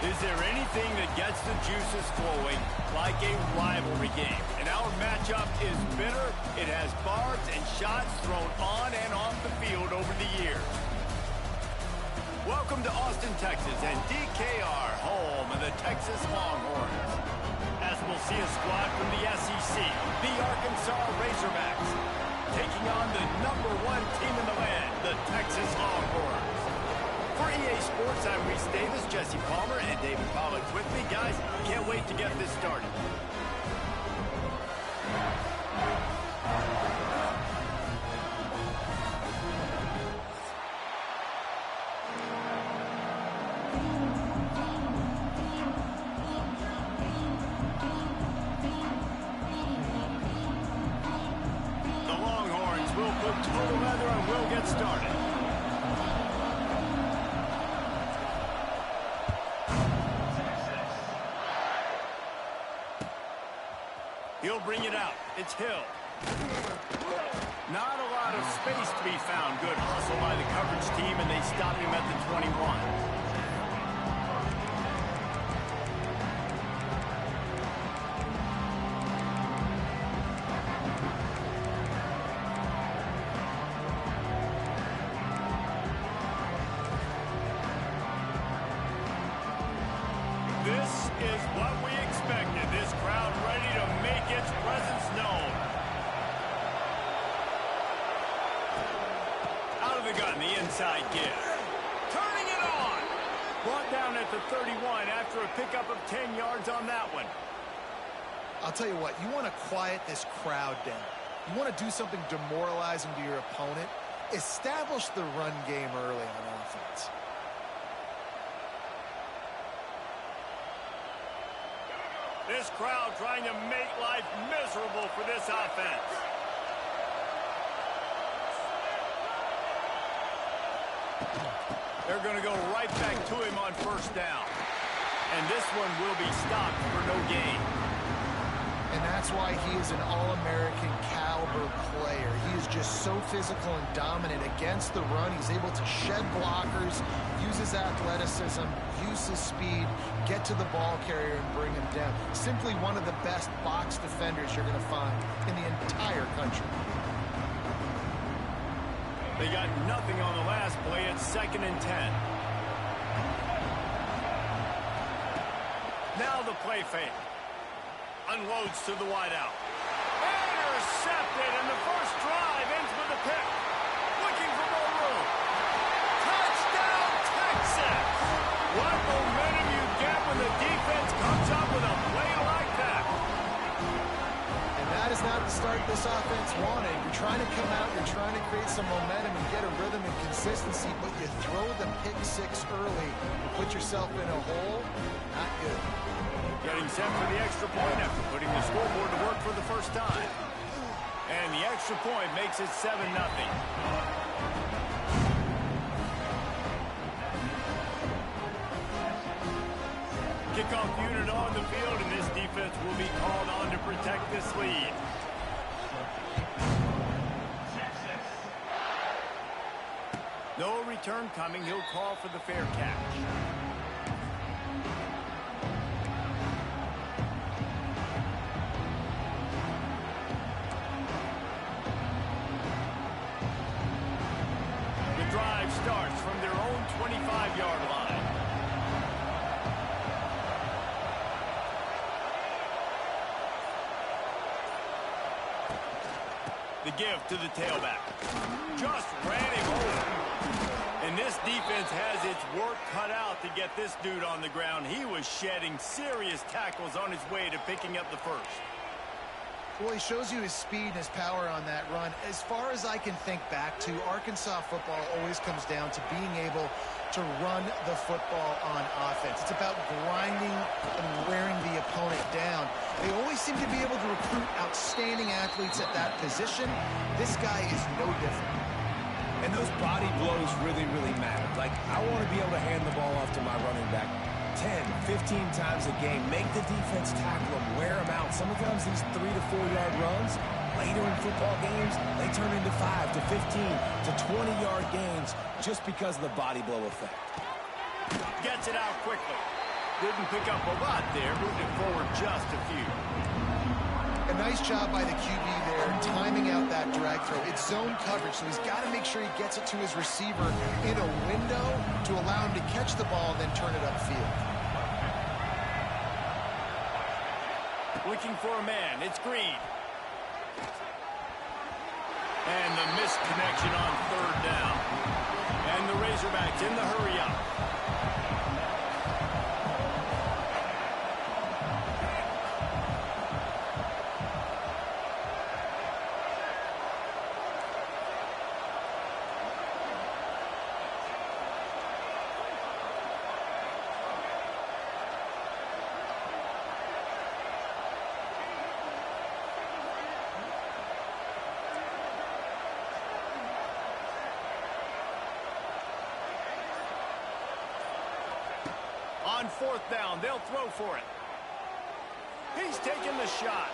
Is there anything that gets the juices flowing like a rivalry game? And our matchup is bitter. It has barbs and shots thrown on and off the field over the years. Welcome to Austin, Texas, and DKR, home of the Texas Longhorns. As we'll see a squad from the SEC, the Arkansas Razorbacks, taking on the #1 team in the land, the Texas Longhorns. For EA Sports, I'm Reese Davis, Jesse Palmer, and David Pollock's with me. Guys, can't wait to get this started. The Longhorns will put total leather and will get started. He'll bring it out. It's Hill. Not a lot of space to be found. Good hustle by the coverage team, and they stop him at the 21. This is what we expected. This crowd ready to make its presence known. Out of the gun, the inside give. Turning it on. Brought down at the 31 after a pickup of 10 yards on that one. I'll tell you what, you want to quiet this crowd down. You want to do something demoralizing to your opponent. Establish the run game early on offense. This crowd trying to make life miserable for this offense. They're going to go right back to him on first down. And this one will be stopped for no gain. And that's why he is an All-American caliber player. He is just so physical and dominant against the run. He's able to shed blockers, use his athleticism, use his speed, get to the ball carrier and bring him down. Simply one of the best box defenders you're going to find in the entire country. They got nothing on the last play. It's 2nd and 10. Now the play fake. Unloads to the wideout. Intercepted, and the first drive ends with a pick. Looking for more room. Touchdown, Texas! What momentum you get when the defense comes up with a play like that. And that is not the start this offense wanted. You're trying to come out, you're trying to create some momentum and get a rhythm and consistency, but you throw the pick six early and put yourself in a hole. Not good. Getting set for the extra point after putting the scoreboard to work for the first time. And the extra point makes it 7-0. Kickoff unit on the field, and this defense will be called on to protect this lead. No return coming. He'll call for the fair catch. Starts from their own 25-yard line. The give to the tailback. Just ran him over. And this defense has its work cut out to get this dude on the ground. He was shedding serious tackles on his way to picking up the first. Well, he shows you his speed and his power on that run. As far as I can think back to, Arkansas football always comes down to being able to run the football on offense. It's about grinding and wearing the opponent down. They always seem to be able to recruit outstanding athletes at that position. This guy is no different. And those body blows really, really matter. Like, I want to be able to hand the ball off to my running back 10, 15 times a game. Make the defense tackle them, wear them out. Sometimes these 3 to 4 yard runs, later in football games, they turn into 5 to 15 to 20 yard games just because of the body blow effect. Gets it out quickly. Didn't pick up a lot there, moving it forward just a few. A nice job by the QB there, timing out that drag throw. It's zone coverage, so he's got to make sure he gets it to his receiver in a window to allow him to catch the ball and then turn it upfield. Looking for a man, it's Green. And the missed connection on third down. And the Razorbacks in the hurry-up. On fourth down, they'll throw for it. He's taking the shot.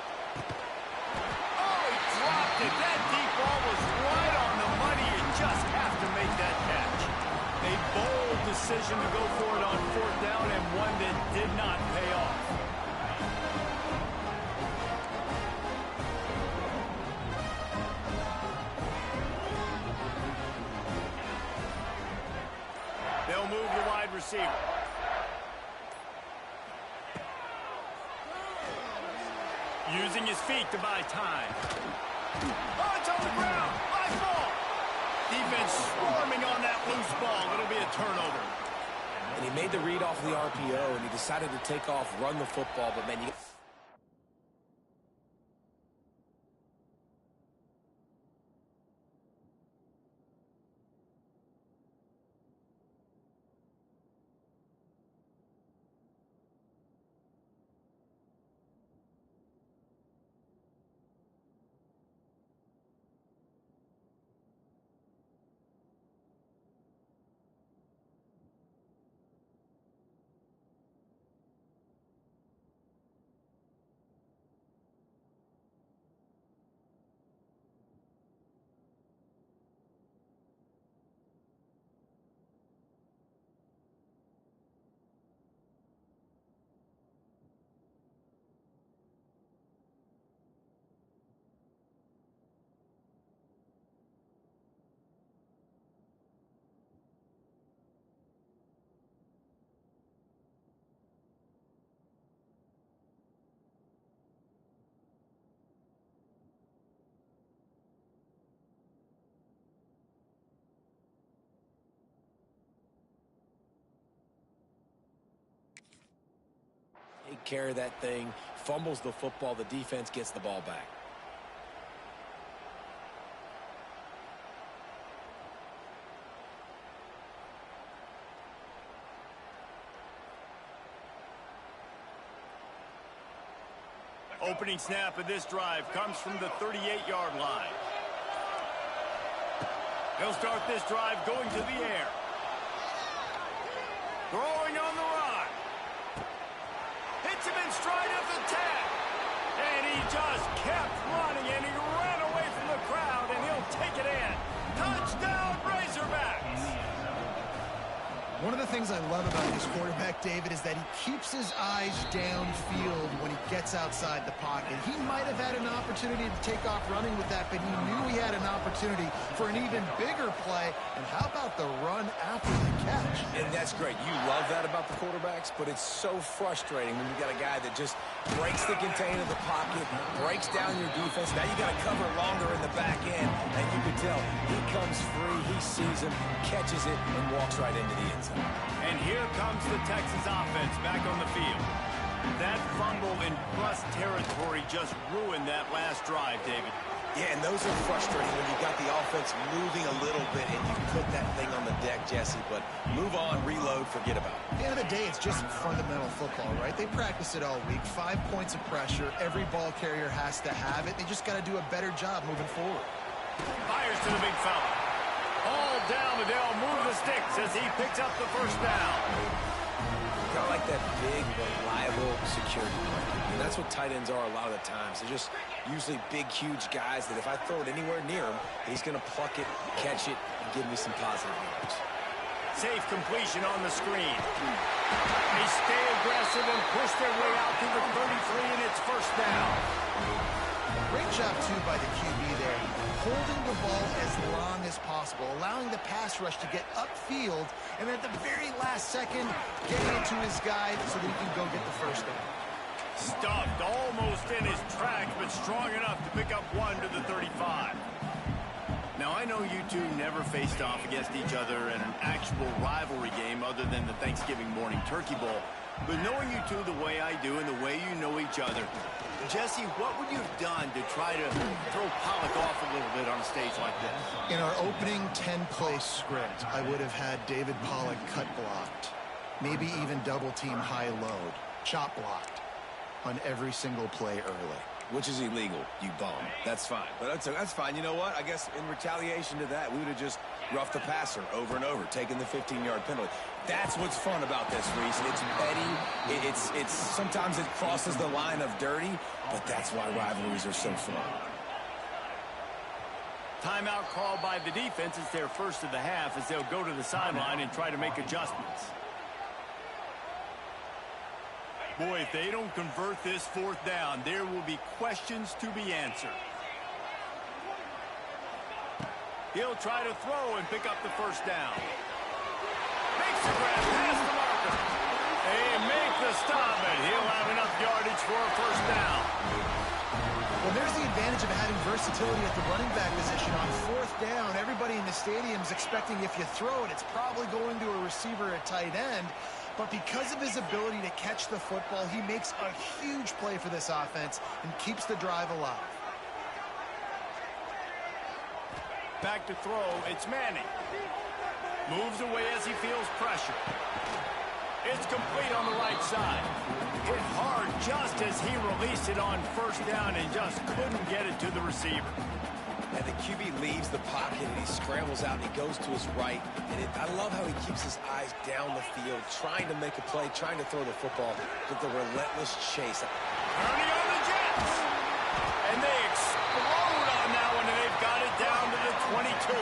Oh, he dropped it. That deep ball was right on the money. You just have to make that catch. A bold decision to go for it on fourth down, and one that did not pay off. They'll move the wide receiver. Using his feet to buy time. Oh, it's on the ground. High ball. Defense swarming on that loose ball. It'll be a turnover. And he made the read off the RPO, and he decided to take off, run the football, but man, you... Take care of that thing, fumbles the football, the defense gets the ball back. Opening snap of this drive comes from the 38-yard line. He'll start this drive going to the air. Throwing on the run. Hits him in stride at the 10. And he just kept running, and he ran away from the crowd, and he'll take it in. Touchdown, Razorbacks! One of the things I love about this quarterback, David, is that he keeps his eyes downfield when he gets outside the pocket. He might have had an opportunity to take off running with that, but he knew he had an opportunity for an even bigger play. And how about the run after the catch? And that's great. You love that about the quarterbacks, but it's so frustrating when you got a guy that just breaks the contain of the pocket, breaks down your defense. Now you got to cover longer in the back end, and you can tell he comes free, he sees him, catches it, and walks right into the end zone. And here comes the Texas offense back on the field. That fumble in plus territory just ruined that last drive, David. Yeah, and those are frustrating when you got the offense moving a little bit and you put that thing on the deck, Jesse. But move on, reload, forget about it. At the end of the day, it's just fundamental football, right? They practice it all week. 5 points of pressure. Every ball carrier has to have it. They just got to do a better job moving forward. Fires to the big fella. All down, and they'll move the sticks as he picks up the first down. Kind of like that big, reliable security blanket. And that's what tight ends are a lot of the times. They're just usually big, huge guys that if I throw it anywhere near him, he's going to pluck it, catch it, and give me some positive yards. Safe completion on the screen. They stay aggressive and push their way out to the 33, and it's first down. Great job, too, by the QB there. Holding the ball as long as possible, allowing the pass rush to get upfield, and at the very last second, getting it to his guy so that he can go get the first down. Stuffed almost in his tracks, but strong enough to pick up one to the 35. Now, I know you two never faced off against each other in an actual rivalry game other than the Thanksgiving morning turkey bowl. But knowing you two the way I do and the way you know each other, Jesse, what would you have done to try to throw Pollock off a little bit on a stage like this? In our opening 10-play script, I would have had David Pollock cut blocked, maybe even double-team high load, chop blocked on every single play early. Which is illegal, you bum. That's fine. But that's fine. You know what? I guess in retaliation to that, we would have just roughed the passer over and over, taking the 15-yard penalty. That's what's fun about this, Reese. It's petty. It's sometimes it crosses the line of dirty, but that's why rivalries are so fun. Timeout called by the defense. It's their first of the half as they'll go to the sideline and try to make adjustments. Boy, if they don't convert this fourth down, there will be questions to be answered. He'll try to throw and pick up the first down. Makes the grab past the marker. They make the stop, and he'll have enough yardage for a first down. Well, there's the advantage of having versatility at the running back position. On fourth down, everybody in the stadium is expecting if you throw it, it's probably going to a receiver at tight end. But because of his ability to catch the football, he makes a huge play for this offense and keeps the drive alive. Back to throw, it's Manning. Moves away as he feels pressure. It's complete on the right side. Hit hard just as he released it on first down and just couldn't get it to the receiver. And the QB leaves the pocket, and he scrambles out, and he goes to his right. And I love how he keeps his eyes down the field, trying to make a play, trying to throw the football with the relentless chase. Early on the Jets. And they explode on that one, and they've got it down to the 22.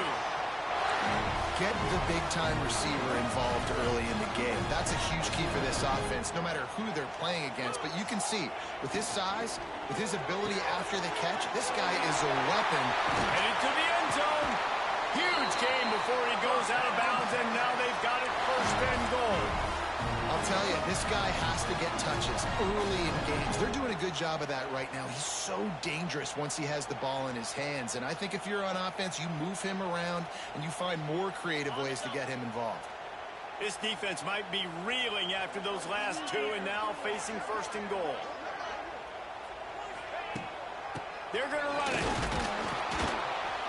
Get the big-time receiver involved early in the game. That's a huge key for this offense, no matter who they're playing against. But you can see, with his size, with his ability after the catch, this guy is a weapon. Headed to the end zone. Huge game before he goes out of bounds, and now they've got it first and goal. I'll tell you, this guy has to get touches early in games. They're doing a good job of that right now. He's so dangerous once he has the ball in his hands. And I think if you're on offense, you move him around and you find more creative ways to get him involved. This defense might be reeling after those last two and now facing first and goal. They're going to run it.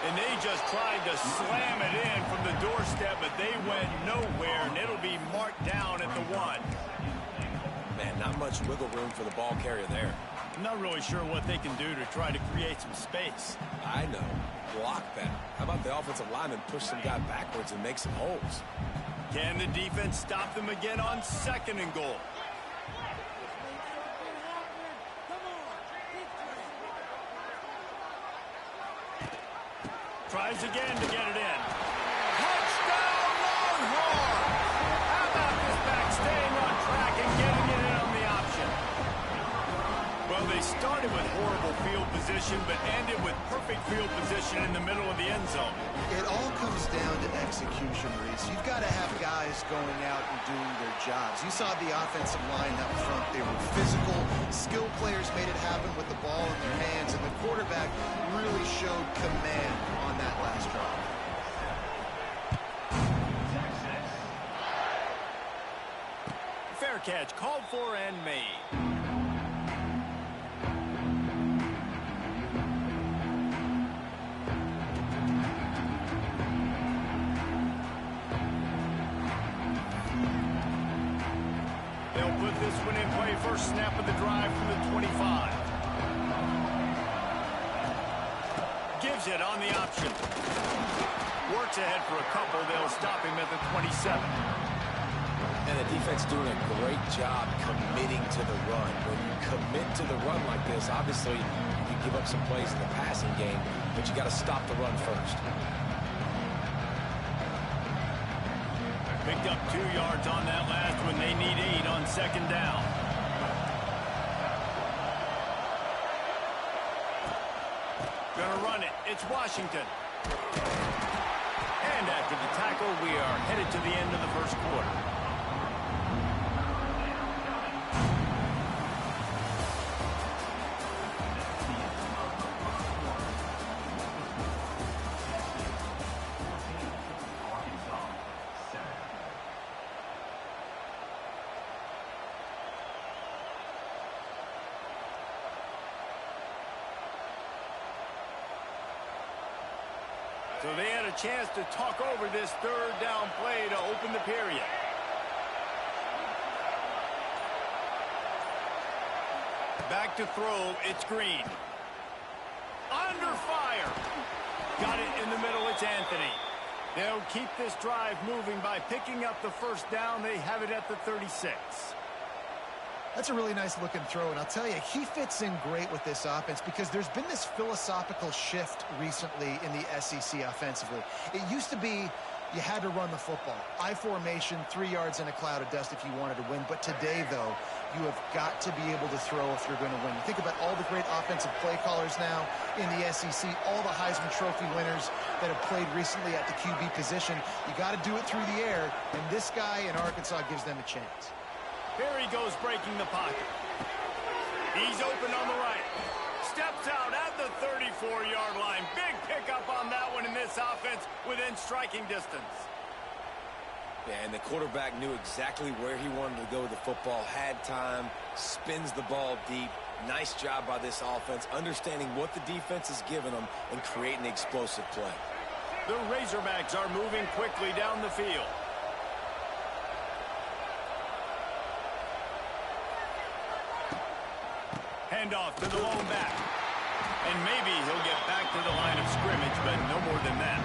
And they just tried to slam it in from the doorstep, but they went nowhere, and it'll be marked down at the 1. Man, not much wiggle room for the ball carrier there. I'm not really sure what they can do to try to create some space. I know. Block better. How about the offensive lineman push some guy backwards and make some holes? Can the defense stop them again on second and goal? Tries again to get it in. Touchdown, Longhorn! How about this back staying on track and getting it in on the option? Well, they started with horrible field position, but ended with perfect field position in the middle of the end zone. It all comes down to execution, Reese. You've got to have guys going out and doing their jobs. You saw the offensive line up front. They were physical. Skilled players made it happen with the ball in their hands, and the quarterback really showed command on that last drive. Fair catch, called for and made. This one in play, first snap of the drive from the 25. Gives it on the option. Works ahead for a couple. They'll stop him at the 27. And the defense doing a great job committing to the run. When you commit to the run like this, obviously you give up some plays in the passing game, but you got to stop the run first. Picked up 2 yards on that last one. They need 8 on second down. Gonna run it. It's Washington. And after the tackle, we are headed to the end of the first quarter. So they had a chance to talk over this third down play to open the period. Back to throw, it's Green. Under fire. Got it in the middle, it's Anthony. They'll keep this drive moving by picking up the first down. They have it at the 36. That's a really nice looking throw, and I'll tell you, he fits in great with this offense because there's been this philosophical shift recently in the SEC offensively. It used to be you had to run the football. I formation, 3 yards in a cloud of dust if you wanted to win. But today, though, you have got to be able to throw if you're going to win. You think about all the great offensive play callers now in the SEC, all the Heisman Trophy winners that have played recently at the QB position. You got to do it through the air, and this guy in Arkansas gives them a chance. Here he goes breaking the pocket. He's open on the right. Steps out at the 34-yard line. Big pickup on that one in this offense within striking distance. Yeah, and the quarterback knew exactly where he wanted to go with the football, had time, spins the ball deep. Nice job by this offense, understanding what the defense is giving them and creating the explosive play. The Razorbacks are moving quickly down the field. Handoff to the lone back. And maybe he'll get back to the line of scrimmage, but no more than that.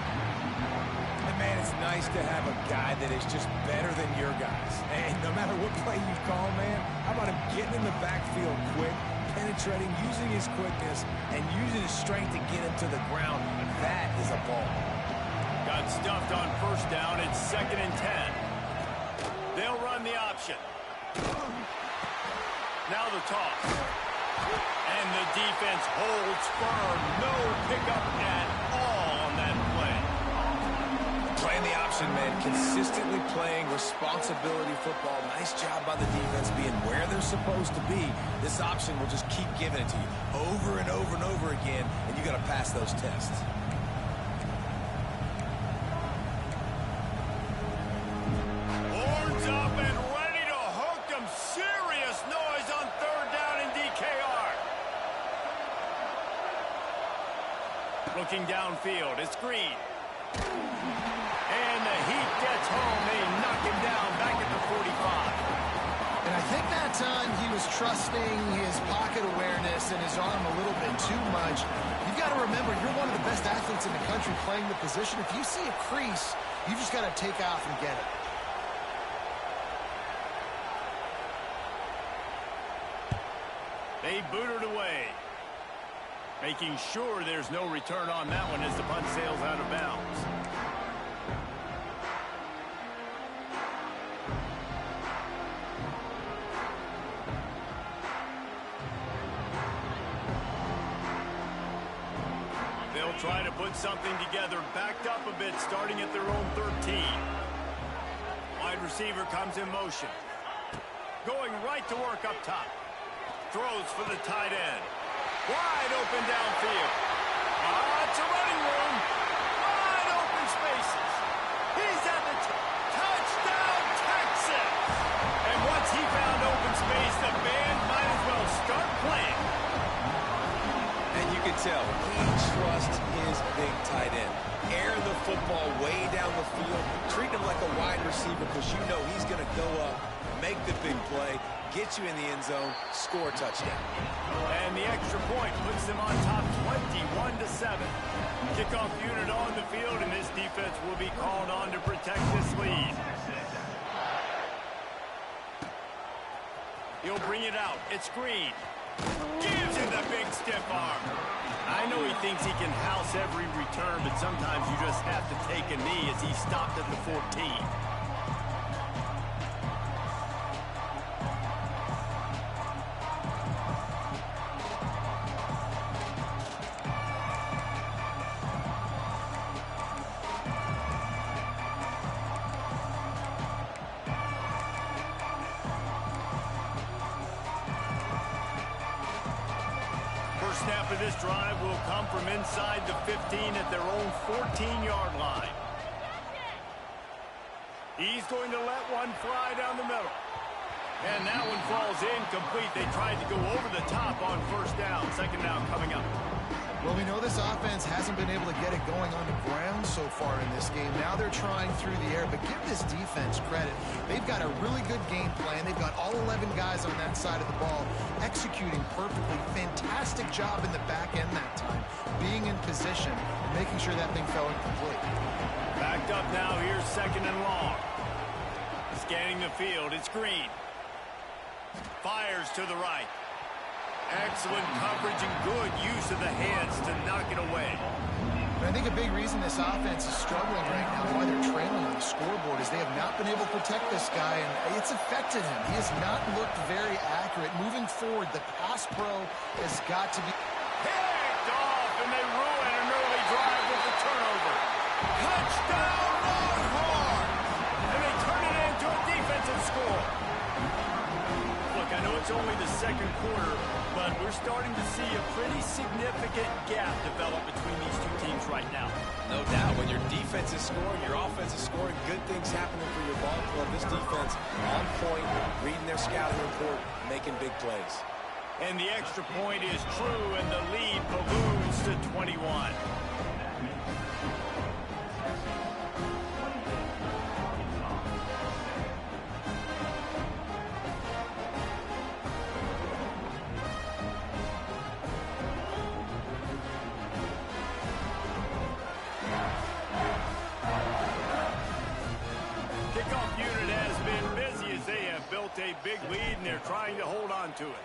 And man, it's nice to have a guy that is just better than your guys. And no matter what play you call, man, how about him getting in the backfield quick, penetrating, using his quickness, and using his strength to get him to the ground. That is a ball. Got stuffed on first down. It's 2nd and 10. They'll run the option. Now the toss. And the defense holds firm. No pickup at all on that play. Playing the option, man. Consistently playing responsibility football. Nice job by the defense being where they're supposed to be. This option will just keep giving it to you over and over and over again, and you got to pass those tests. Horns up and ready to hook them. Serious noise on third down in DKR. Looking downfield, it's Green. And the heat gets home. They knock him down back at the 45. And I think that time he was trusting his pocket awareness and his arm a little bit too much. You've got to remember, you're one of the best athletes in the country playing the position. If you see a crease, you just got to take off and get it. They boot it away. Making sure there's no return on that one as the punt sails out of bounds. They'll try to put something together, backed up a bit, starting at their own 13. Wide receiver comes in motion. Going right to work up top. Throws for the tight end. Wide open downfield. It's a running room. Wide open spaces. He's at the touchdown, Texas. And once he found open space, the band might as well start playing. And you can tell he trusts his big tight end. Air the football way down the field. Treat him like a wide receiver because you know he's going to go up, make the big play, get you in the end zone, score a touchdown. And the extra point puts them on top 21-7. Kickoff unit on the field, and this defense will be called on to protect this lead. He'll bring it out. It's Green. Gives him the big stiff arm. I know he thinks he can house every return, but sometimes you just have to take a knee as he stopped at the 14. First snap of this drive will come from inside the 15 at their own 14-yard line. He's going to let one fly down the middle. And that one falls incomplete. They tried to go over the top on first down. Second down coming up. Well, we know this offense hasn't been able to get it going on the ground so far in this game. Now they're trying through the air, but give this defense credit. They've got a really good game plan. They've got all 11 guys on that side of the ball executing perfectly. Fantastic job in the back end that time, being in position, making sure that thing fell incomplete. Backed up now. Here's second and long. Scanning the field. It's Green. Fires to the right. Excellent coverage and good use of the hands to knock it away. I think a big reason this offense is struggling right now, why they're trailing on the scoreboard, is they have not been able to protect this guy, and it's affected him. He has not looked very accurate. Moving forward, the pass pro has got to be picked off, and they ruin an early drive with the turnover. Touchdown, Longhorns! And they turn it into a defensive score. Look, I know it's only the second quarter, but we're starting to see a pretty significant gap develop between these two teams right now. No doubt. When your defense is scoring, your offense is scoring, good things happening for your ball club. This defense on point, reading their scouting report, making big plays. And the extra point is true, and the lead balloons to 21. A big lead, and they're trying to hold on to it.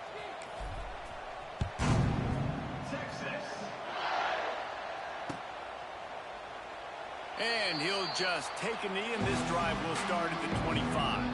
And he'll just take a knee, and this drive will start at the 25.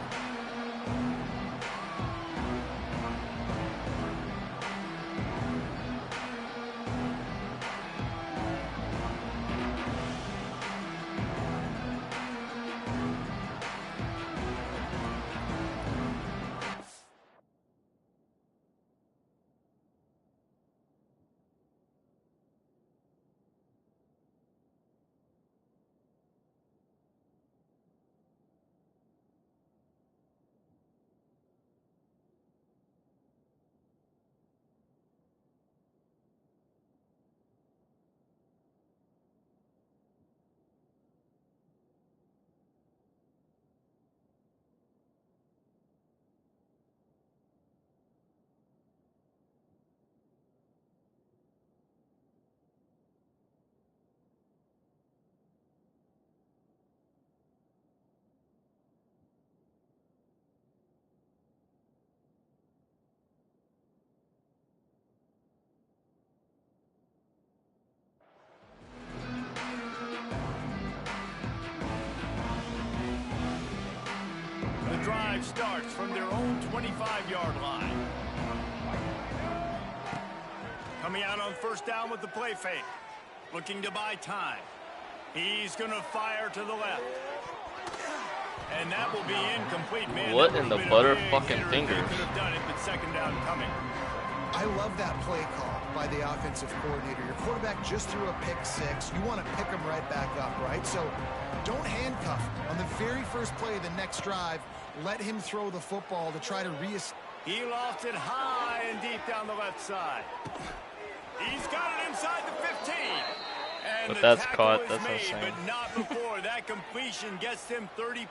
Drive starts from their own 25-yard line. Coming out on first down with the play fake. Looking to buy time. He's going to fire to the left. And that will be incomplete, man. What in the butter fucking fingers? Could have done it, but second down coming. I love that play call by the offensive coordinator. Your quarterback just threw a pick six. You want to pick him right back up, right? So don't handcuff him. On the very first play of the next drive, let him throw the football to try to He lofted high and deep down the left side. He's got it inside the 15. And but the that's tackle caught. is That's made, insane. but not before. That completion gets him 30+.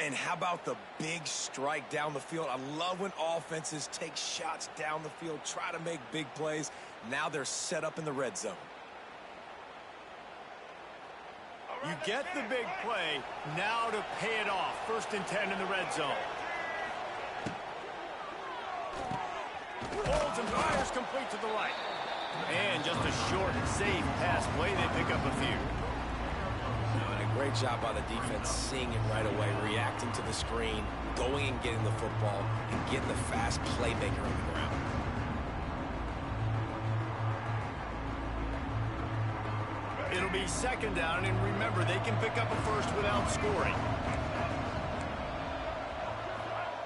And how about the big strike down the field? I love when offenses take shots down the field, try to make big plays. Now they're set up in the red zone. You get the big play, now to pay it off. 1st and 10 in the red zone. Holds and fires complete to the right. And just a short, safe pass play. They pick up a few. And a great job by the defense, seeing it right away, reacting to the screen, going and getting the football, and getting the fast playmaker on the ground. It'll be second down, and remember, they can pick up a first without scoring.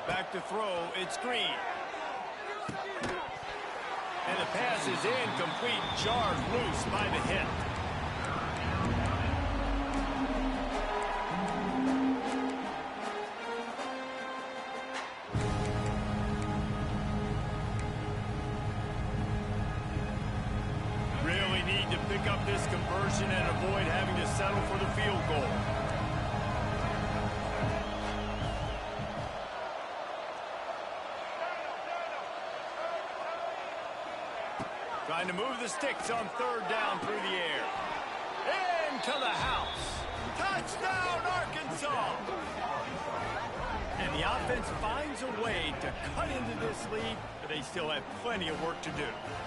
Back to throw, it's Green. And the pass is incomplete, jarred loose by the hit. Really need to pick up this conversion and avoid having to settle for the field goal. Trying to move the sticks on third down through the air. Into the house. Touchdown, Arkansas! And the offense finds a way to cut into this lead, but they still have plenty of work to do.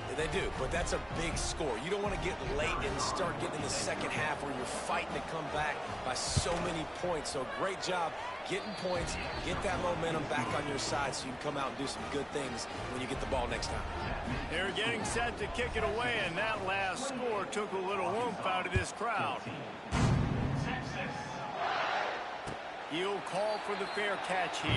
Yeah, they do, but that's a big score. You don't want to get late and start getting in the second half where you're fighting to come back by so many points. So great job getting points, get that momentum back on your side so you can come out and do some good things when you get the ball next time. They're getting set to kick it away, and that last score took a little oomph out of this crowd. He'll call for the fair catch here.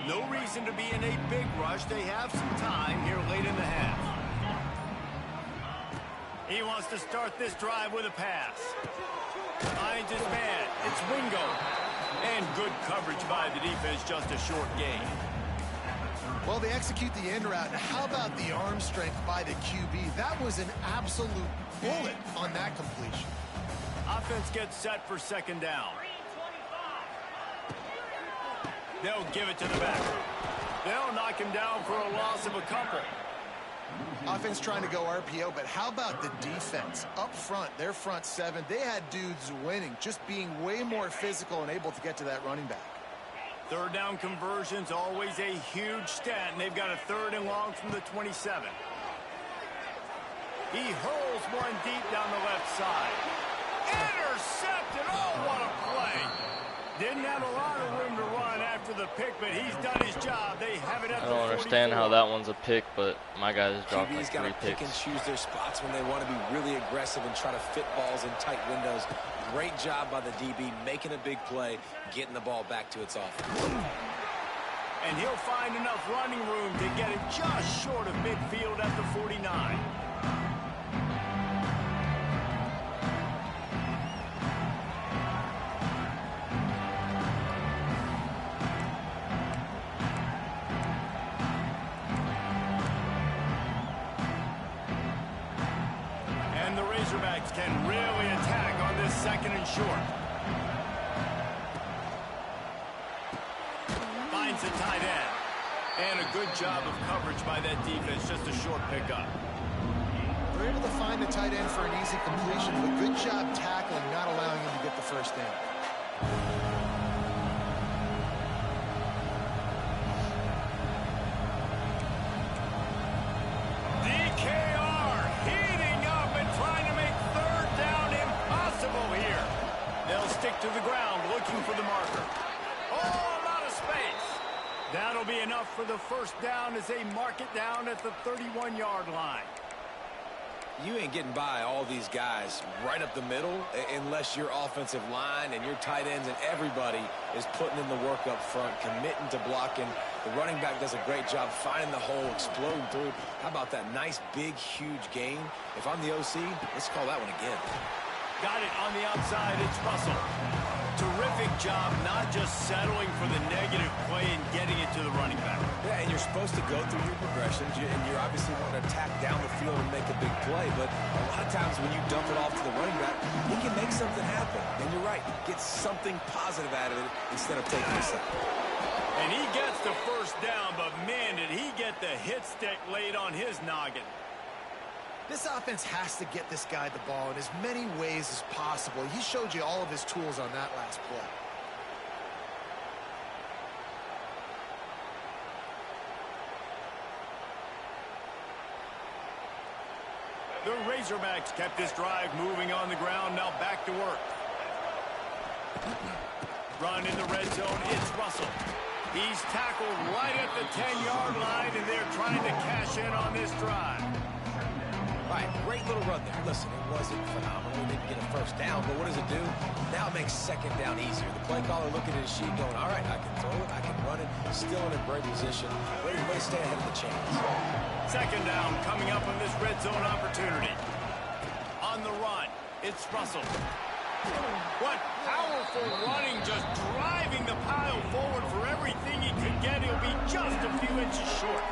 No reason to be in a big rush. They have some time here late in the half. He wants to start this drive with a pass. Finds his man. It's Wingo. And good coverage by the defense, just a short gain. Well, they execute the end route. How about the arm strength by the QB? That was an absolute bullet on that completion. Offense gets set for second down. They'll give it to the back. They'll knock him down for a loss of a couple. Offense trying to go RPO, but how about the defense? Up front, their front seven, they had dudes winning, just being way more physical and able to get to that running back. Third down conversion's always a huge stat, and they've got a third and long from the 27. He hurls one deep down the left side. Intercepted! Oh, what a play! Didn't have a lot of room to run after the pick, but he's done his job. They have it at the 44. I don't understand how that one's a pick, but my guys dropped like 3 got to pick and picks. choose their spots when they want to be really aggressive and try to fit balls in tight windows. Great job by the DB, making a big play, getting the ball back to its offense. And he'll find enough running room to get it just short of midfield at the 49. The Razorbacks can really attack on this second and short. Finds the tight end. And a good job of coverage by that defense. Just a short pickup. They're able to find the tight end for an easy completion, but good job tackling, not allowing him to get the first down. To the ground, looking for the marker. Oh, a lot of space. That'll be enough for the first down as they mark it down at the 31-yard line. You ain't getting by all these guys right up the middle unless your offensive line and your tight ends and everybody is putting in the work up front, committing to blocking. The running back does a great job finding the hole, exploding through. How about that nice, big, huge gain? If I'm the OC, let's call that one again. Got it on the outside. It's Russell. Terrific job not just settling for the negative play and getting it to the running back. Yeah, and you're supposed to go through your progressions, and you're obviously want to attack down the field and make a big play, but a lot of times when you dump it off to the running back, he can make something happen. And you're right, get something positive out of it instead of taking a sack. And he gets the first down, but man, did he get the hit stick laid on his noggin. This offense has to get this guy the ball in as many ways as possible. He showed you all of his tools on that last play. The Razorbacks kept this drive moving on the ground. Now back to work. Run in the red zone. It's Russell. He's tackled right at the 10-yard line, and they're trying to cash in on this drive. All right, great little run there. Listen, it wasn't phenomenal. He didn't get a first down, but what does it do? Now it makes second down easier. The play caller looking at his sheet going, all right, I can throw it, I can run it. Still in a great position. Way to stay ahead of the chains. Second down coming up on this red zone opportunity. On the run, it's Russell. What powerful running, just driving the pile forward for everything he could get. He'll be just a few inches short.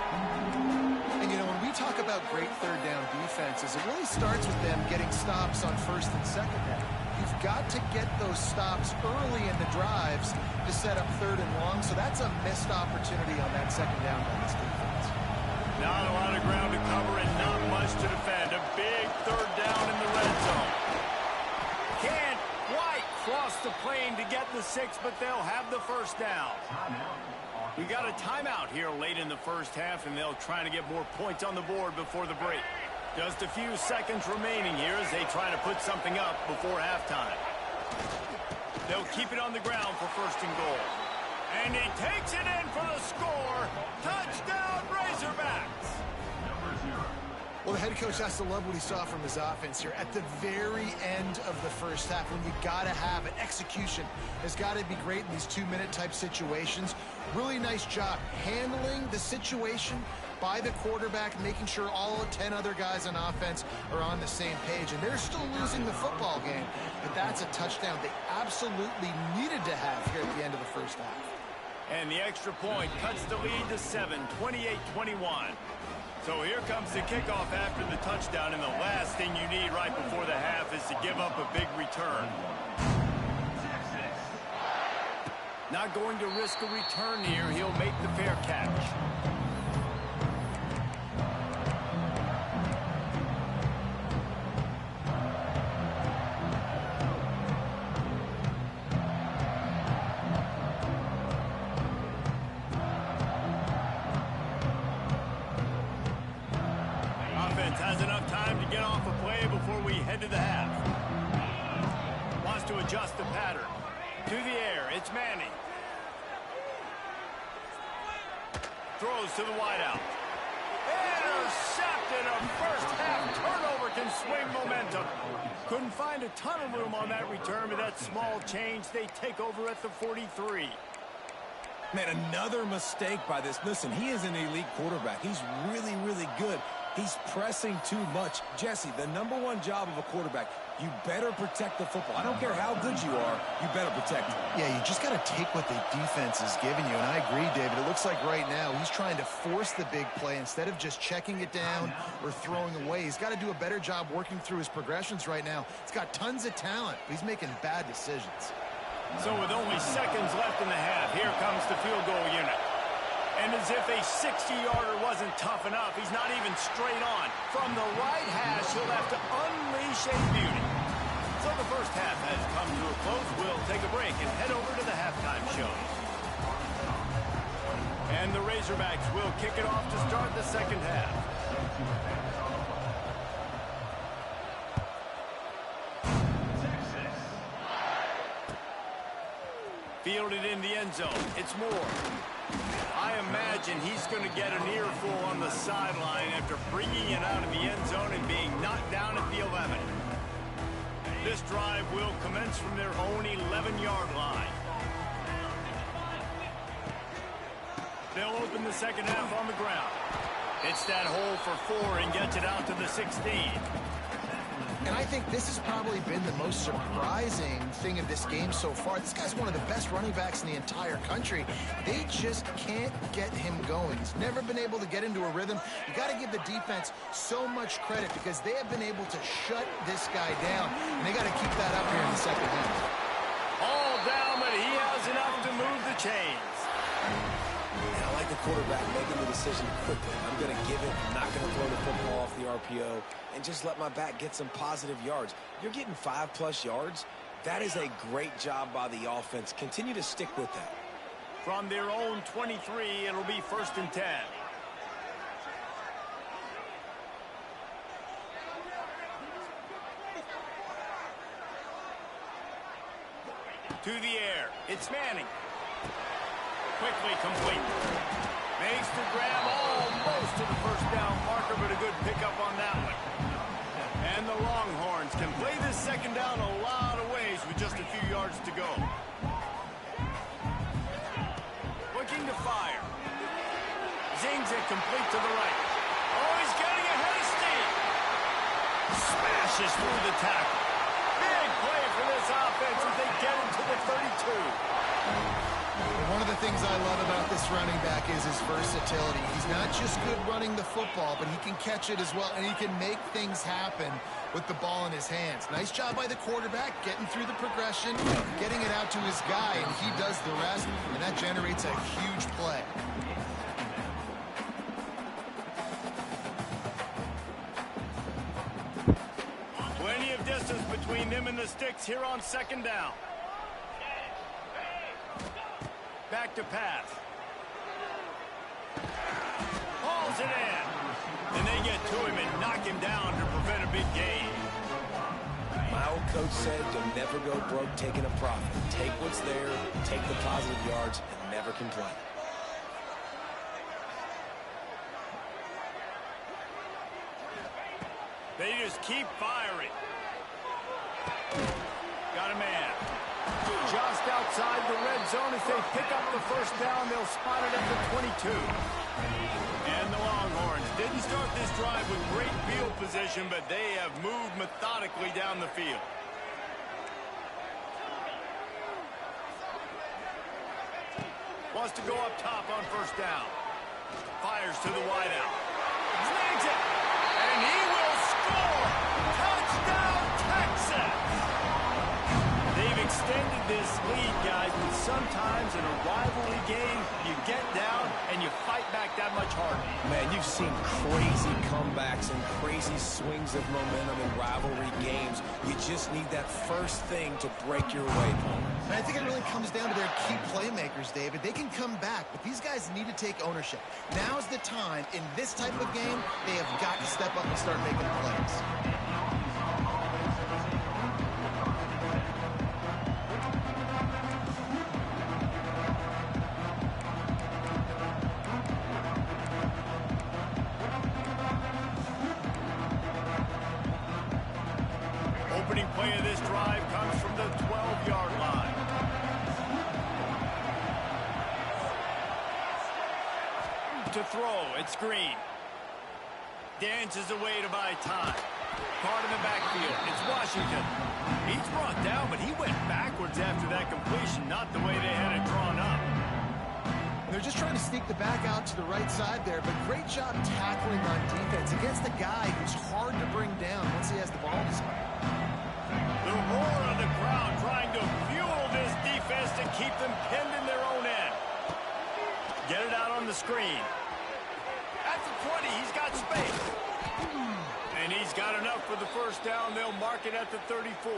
And, you know, when we talk about great third down defenses, it really starts with them getting stops on first and second down. You've got to get those stops early in the drives to set up third and long, so that's a missed opportunity on that second down by this defense. Not a lot of ground to cover and not much to defend. A big third down in the red zone. Can't quite cross the plane to get the 6, but they'll have the first down. We got a timeout here late in the first half, and they'll try to get more points on the board before the break. Just a few seconds remaining here as they try to put something up before halftime. They'll keep it on the ground for first and goal. And he takes it in for the score. Touchdown, Razorbacks! Well, the head coach has to love what he saw from his offense here. At the very end of the first half, when you got to have it, execution has got to be great in these two-minute type situations. Really nice job handling the situation by the quarterback, making sure all 10 other guys on offense are on the same page. And they're still losing the football game, but that's a touchdown they absolutely needed to have here at the end of the first half. And the extra point cuts the lead to 7, 28-21. So here comes the kickoff after the touchdown, and the last thing you need right before the half is to give up a big return. Not going to risk a return here. He'll make the fair catch. Has enough time to get off a play before we head to the half. Wants to adjust the pattern. To the air, it's Manning. Throws to the wideout. Intercepted. A first half turnover can swing momentum. Couldn't find a ton of room on that return, but that small change, they take over at the 43. Man, another mistake by this. Listen, he is an elite quarterback. He's really, really good. He's pressing too much. Jesse, the #1 job of a quarterback, you better protect the football. I don't care how good you are, you better protect it. Yeah, you just got to take what the defense is giving you, and I agree, David. It looks like right now he's trying to force the big play instead of just checking it down or throwing away. He's got to do a better job working through his progressions right now. He's got tons of talent, but he's making bad decisions. So with only seconds left in the half, here comes the field goal unit. And as if a 60-yarder wasn't tough enough, he's not even straight on. From the right hash, he'll have to unleash a beauty. So the first half has come to a close. We'll take a break and head over to the halftime show. And the Razorbacks will kick it off to start the second half. Fielded in the end zone. It's Moore. I imagine he's going to get an earful on the sideline after bringing it out of the end zone and being knocked down at the 11. This drive will commence from their own 11-yard line. They'll open the second half on the ground. Hits that hole for 4 and gets it out to the 16. And I think this has probably been the most surprising thing of this game so far. This guy's one of the best running backs in the entire country. They just can't get him going. He's never been able to get into a rhythm. You got to give the defense so much credit because they have been able to shut this guy down. And they got to keep that up here in the second half. All down, but he has enough to move the chains. I like the quarterback making the decision quickly. I'm going to give it. I'm not going to throw the football off the RPO and just let my back get some positive yards. You're getting 5+ yards. That is a great job by the offense. Continue to stick with that. From their own 23, it'll be 1st and 10. To the air. It's Manning. Quickly complete. Makes the grab almost to the first down marker, but a good pickup on that one. And the Longhorns can play this second down a lot of ways with just a few yards to go. Looking to fire. Zings it complete to the right. Oh, he's getting ahead of steam. Smashes through the tackle. Big play for this offense as they get into the 32. One of the things I love about this running back is his versatility. He's not just good running the football, but he can catch it as well, and he can make things happen with the ball in his hands. Nice job by the quarterback, getting through the progression, getting it out to his guy, and he does the rest, and that generates a huge play. Plenty of distance between them and the sticks here on second down. Back to pass. Hauls it in. And they get to him and knock him down to prevent a big gain. My old coach said you'll never go broke taking a profit. Take what's there, take the positive yards, and never complain. They just keep firing. Got a man. Just outside the red zone as they pick up the first down. They'll spot it at the 22. And the Longhorns didn't start this drive with great field position, but they have moved methodically down the field. Wants to go up top on first down. Fires to the wideout. Snags it. And he will score. Touchdown, Texas. They've extended this lead, guys, but sometimes in a rivalry game, you get down and you fight back that much harder. Man, you've seen crazy comebacks and crazy swings of momentum in rivalry games. You just need that first thing to break your way, Paul. And I think it really comes down to their key playmakers, David. They can come back, but these guys need to take ownership. Now's the time. In this type of game, they have got to step up and start making plays. Opening play of this drive comes from the 12-yard line. To throw, it's Green. Dances away to buy time. Caught in the backfield, it's Washington. He's brought down, but he went backwards after that completion, not the way they had it drawn up. They're just trying to sneak the back out to the right side there, but great job tackling on defense against a guy who's hard to bring down once he has the ball in his hand. The roar of the crowd trying to fuel this defense to keep them pinned in their own end. Get it out on the screen. At the 20, he's got space. And he's got enough for the first down. They'll mark it at the 34.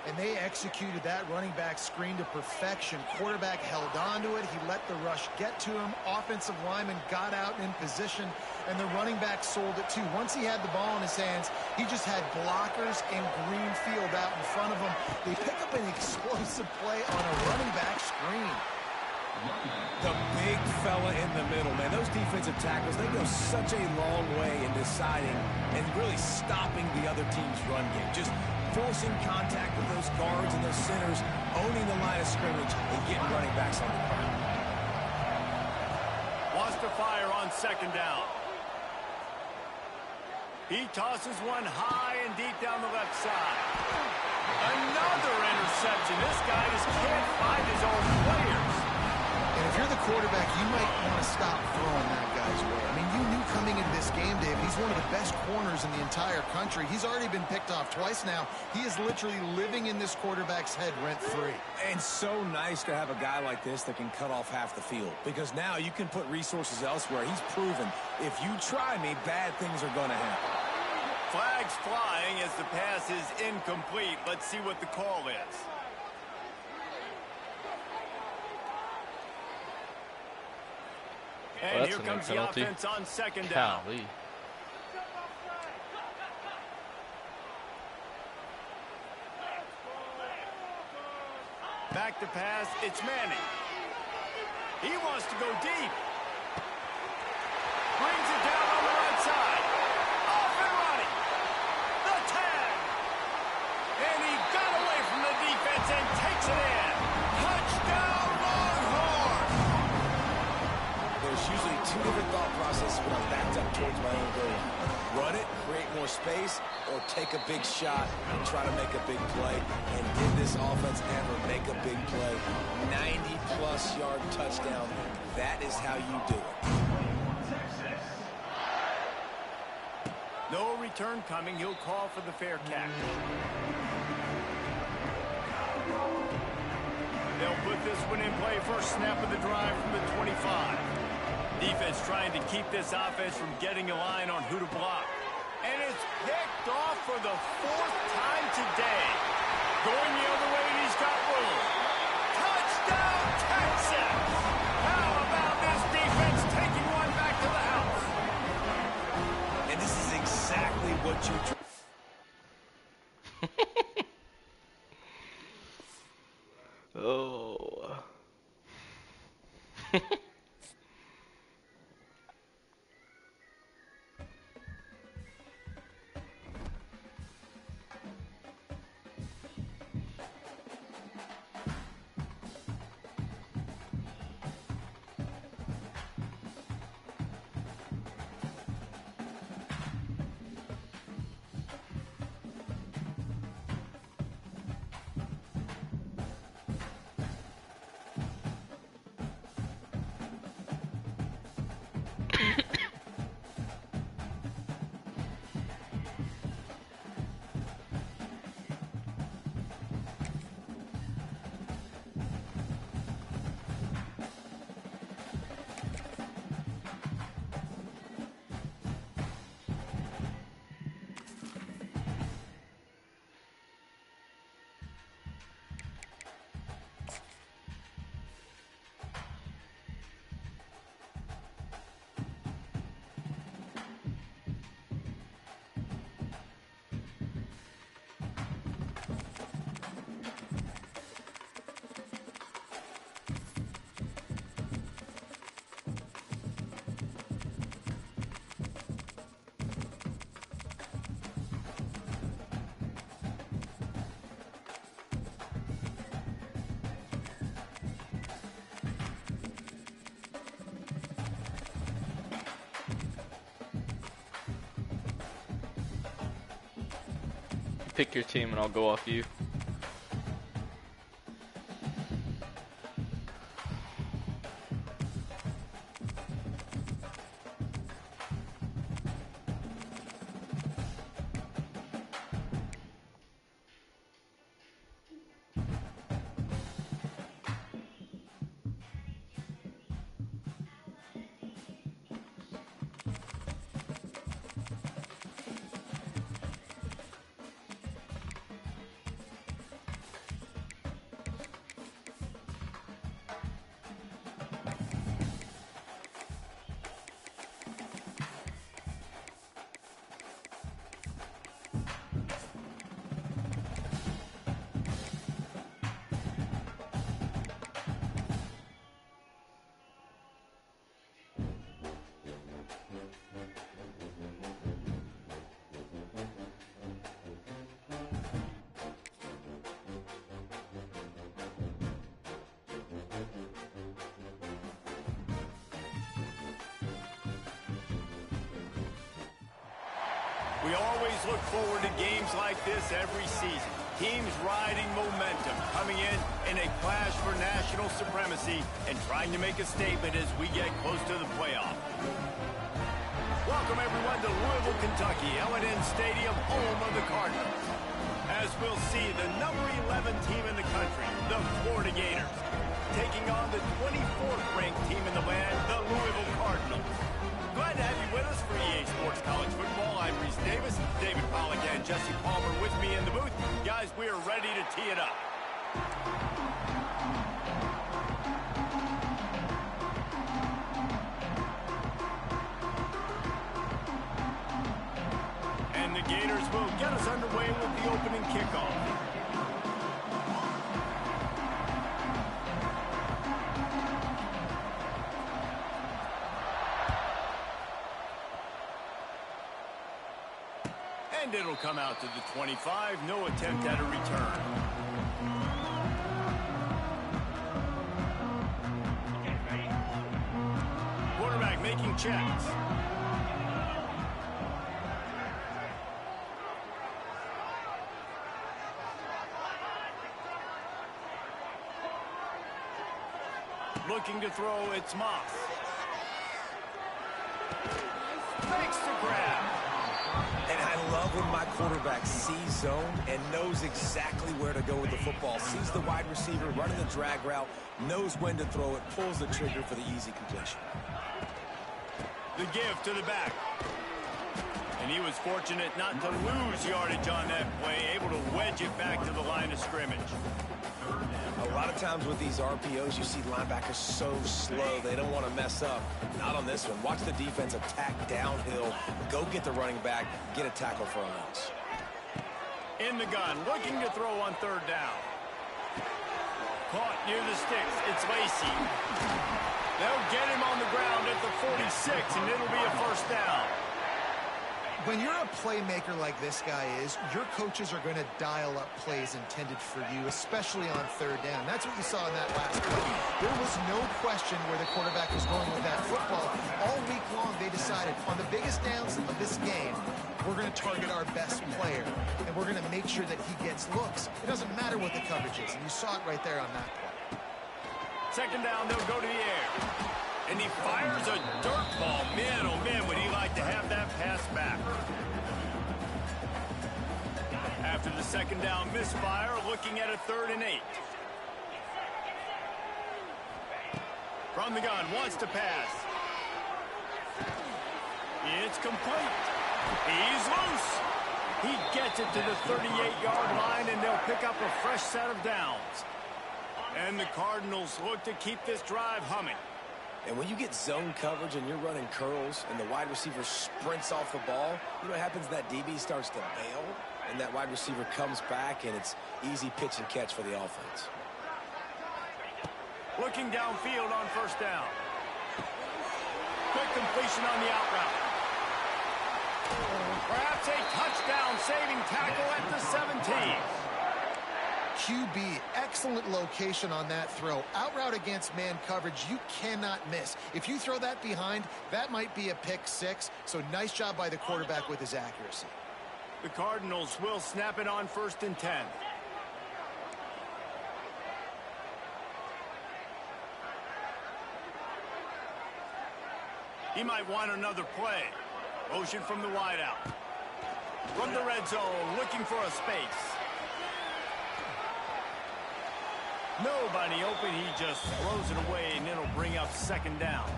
And they executed that running back screen to perfection. Quarterback held on to it. He let the rush get to him. Offensive lineman got out in position, and the running back sold it too. Once he had the ball in his hands, he just had blockers in green field out in front of him. They pick up an explosive play on a running back screen. The big fella in the middle, man. Those defensive tackles, they go such a long way in deciding and really stopping the other team's run game. Just forcing contact with those guards and those centers, owning the line of scrimmage, and getting running backs on the ground. Wants to fire on second down. He tosses one high and deep down the left side. Another interception. This guy just can't find his own players. And if you're the quarterback, you might want to stop throwing that guy's way. I mean, you knew coming into this game, David, he's one of the best corners in the entire country. He's already been picked off twice now. He is literally living in this quarterback's head rent-free. And so nice to have a guy like this that can cut off half the field, because now you can put resources elsewhere. He's proven, if you try me, bad things are going to happen. Flags flying as the pass is incomplete. Let's see what the call is. And here comes the offense on second down. Golly. Back to pass, it's Manning. He wants to go deep. Brings it down on the right side. Off and running. The tag. And he got away from the defense and takes it in. Touchdown, Longhorns! There's usually two different thought processes when I'm backed up towards my own goal. Run it, create more space, or take a big shot and try to make a big play. And did this offense ever make a big play? 90-plus yard touchdown. That is how you do it. No return coming. He'll call for the fair catch. They'll put this one in play. First snap of the drive from the 25. Defense trying to keep this offense from getting a line on who to block. And it's picked off for the 4th time today. Going the other way, and he's got room. Touchdown, Texas! How about this defense taking one back to the house? And this is exactly what you... Oh. Pick your team and I'll go off you. We always look forward to games like this every season. Teams riding momentum, coming in a clash for national supremacy and trying to make a statement as we get close to the playoff. Welcome everyone to Louisville, Kentucky, L&N Stadium, home of the Cardinals. As we'll see, the number 11 team in the country, the Florida Gators, taking on the 24th ranked team in the land, the Louisville Cardinals. Glad to have you with us for EA Sports College Football. I'm Reese Davis, David Pollack and Jesse Palmer with me in the booth. Guys, we are ready to tee it up. And the Gators will get us underway with the opening kickoff. And it'll come out to the 25. No attempt at a return. Quarterback making checks. Looking to throw, it's Moss. Makes the grab. And I love when my quarterback sees zone and knows exactly where to go with the football. Sees the wide receiver running the drag route, knows when to throw it, pulls the trigger for the easy completion. The give to the back. And he was fortunate not to lose yardage on that play, able to wedge it back to the line of scrimmage. A lot of times with these RPOs, you see linebackers so slow, they don't want to mess up. Not on this one. Watch the defense attack downhill, go get the running back, get a tackle for a loss. In the gun, looking to throw on third down. Caught near the sticks, it's Lacy. They'll get him on the ground at the 46, and it'll be a first down. When you're a playmaker like this guy is, your coaches are going to dial up plays intended for you, especially on third down. That's what you saw in that last play. There was no question where the quarterback was going with that football. All week long, they decided on the biggest downs of this game, we're going to target our best player, and we're going to make sure that he gets looks. It doesn't matter what the coverage is, and you saw it right there on that play. Second down, they'll go to the air. And he fires a dirt ball. Man, oh man, would he like to have that pass back. After the second down misfire, looking at a 3rd and 8. From the gun, wants to pass. It's complete. He's loose. He gets it to the 38-yard line, and they'll pick up a fresh set of downs. And the Cardinals look to keep this drive humming. And when you get zone coverage and you're running curls and the wide receiver sprints off the ball, you know what happens? That DB starts to bail, and that wide receiver comes back, and it's easy pitch and catch for the offense. Looking downfield on first down. Quick completion on the out route. Perhaps a touchdown-saving tackle at the 17. QB, excellent location on that throw. Out route against man coverage, you cannot miss. If you throw that behind, that might be a pick 6. So nice job by the quarterback with his accuracy. The Cardinals will snap it on 1st and 10. He might want another play. Motion from the wideout. From the red zone, looking for a space. Nobody open, he just throws it away, and it'll bring up 2nd down.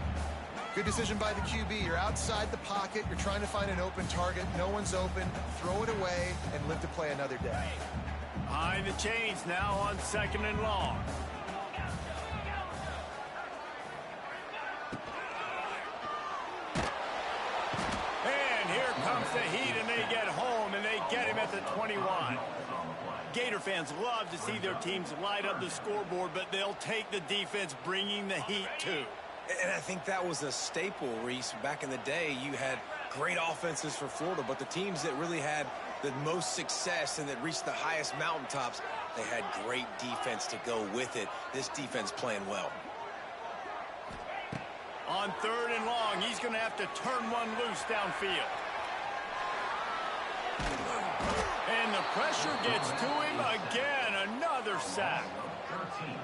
Good decision by the QB. You're outside the pocket. You're trying to find an open target. No one's open. Throw it away and live to play another day. Behind the chains now on 2nd and long. And here comes the heat, and they get home, and they get him at the 21. Gator fans love to see their teams light up the scoreboard, but they'll take the defense bringing the heat too. And I think that was a staple, Reese. Back in the day, you had great offenses for Florida, but the teams that really had the most success and that reached the highest mountaintops, they had great defense to go with it. This defense playing well. On 3rd and long, he's going to have to turn one loose downfield. And the pressure gets to him again. Another sack.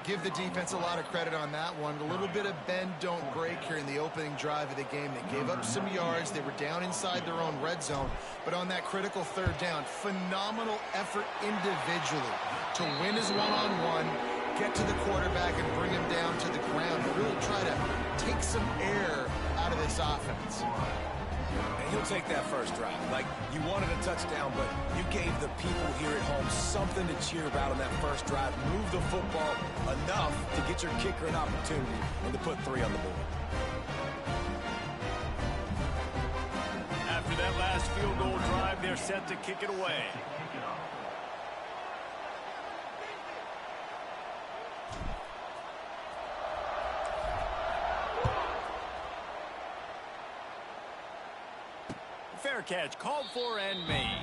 Give the defense a lot of credit on that one. A little bit of bend, don't break here in the opening drive of the game. They gave up some yards. They were down inside their own red zone. But on that critical 3rd down, phenomenal effort individually to win his one-on-one, get to the quarterback and bring him down to the ground and really try to take some air out of this offense. And he'll take that first drive. Like, you wanted a touchdown, but you gave the people here at home something to cheer about on that first drive. Move the football enough to get your kicker an opportunity and to put 3 on the board. After that last field goal drive, they're set to kick it away. Fair catch, called for and made.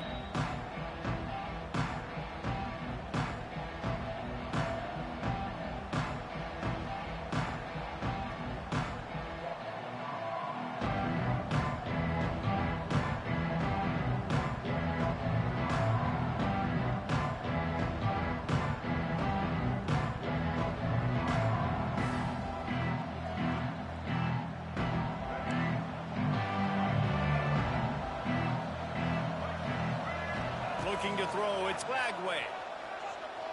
looking to throw. It's Flagway.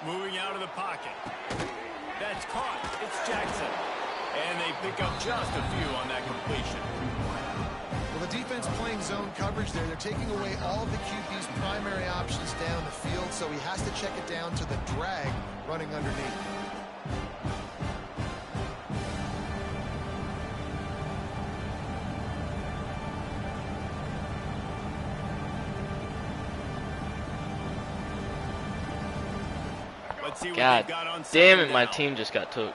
Moving out of the pocket. That's caught. It's Jackson. And they pick up just a few on that completion. Well, the defense playing zone coverage there. They're taking away all of the QB's primary options down the field, so he has to check it down to the drag running underneath. Let's see what God they've got on damn second it, my down. team just got took.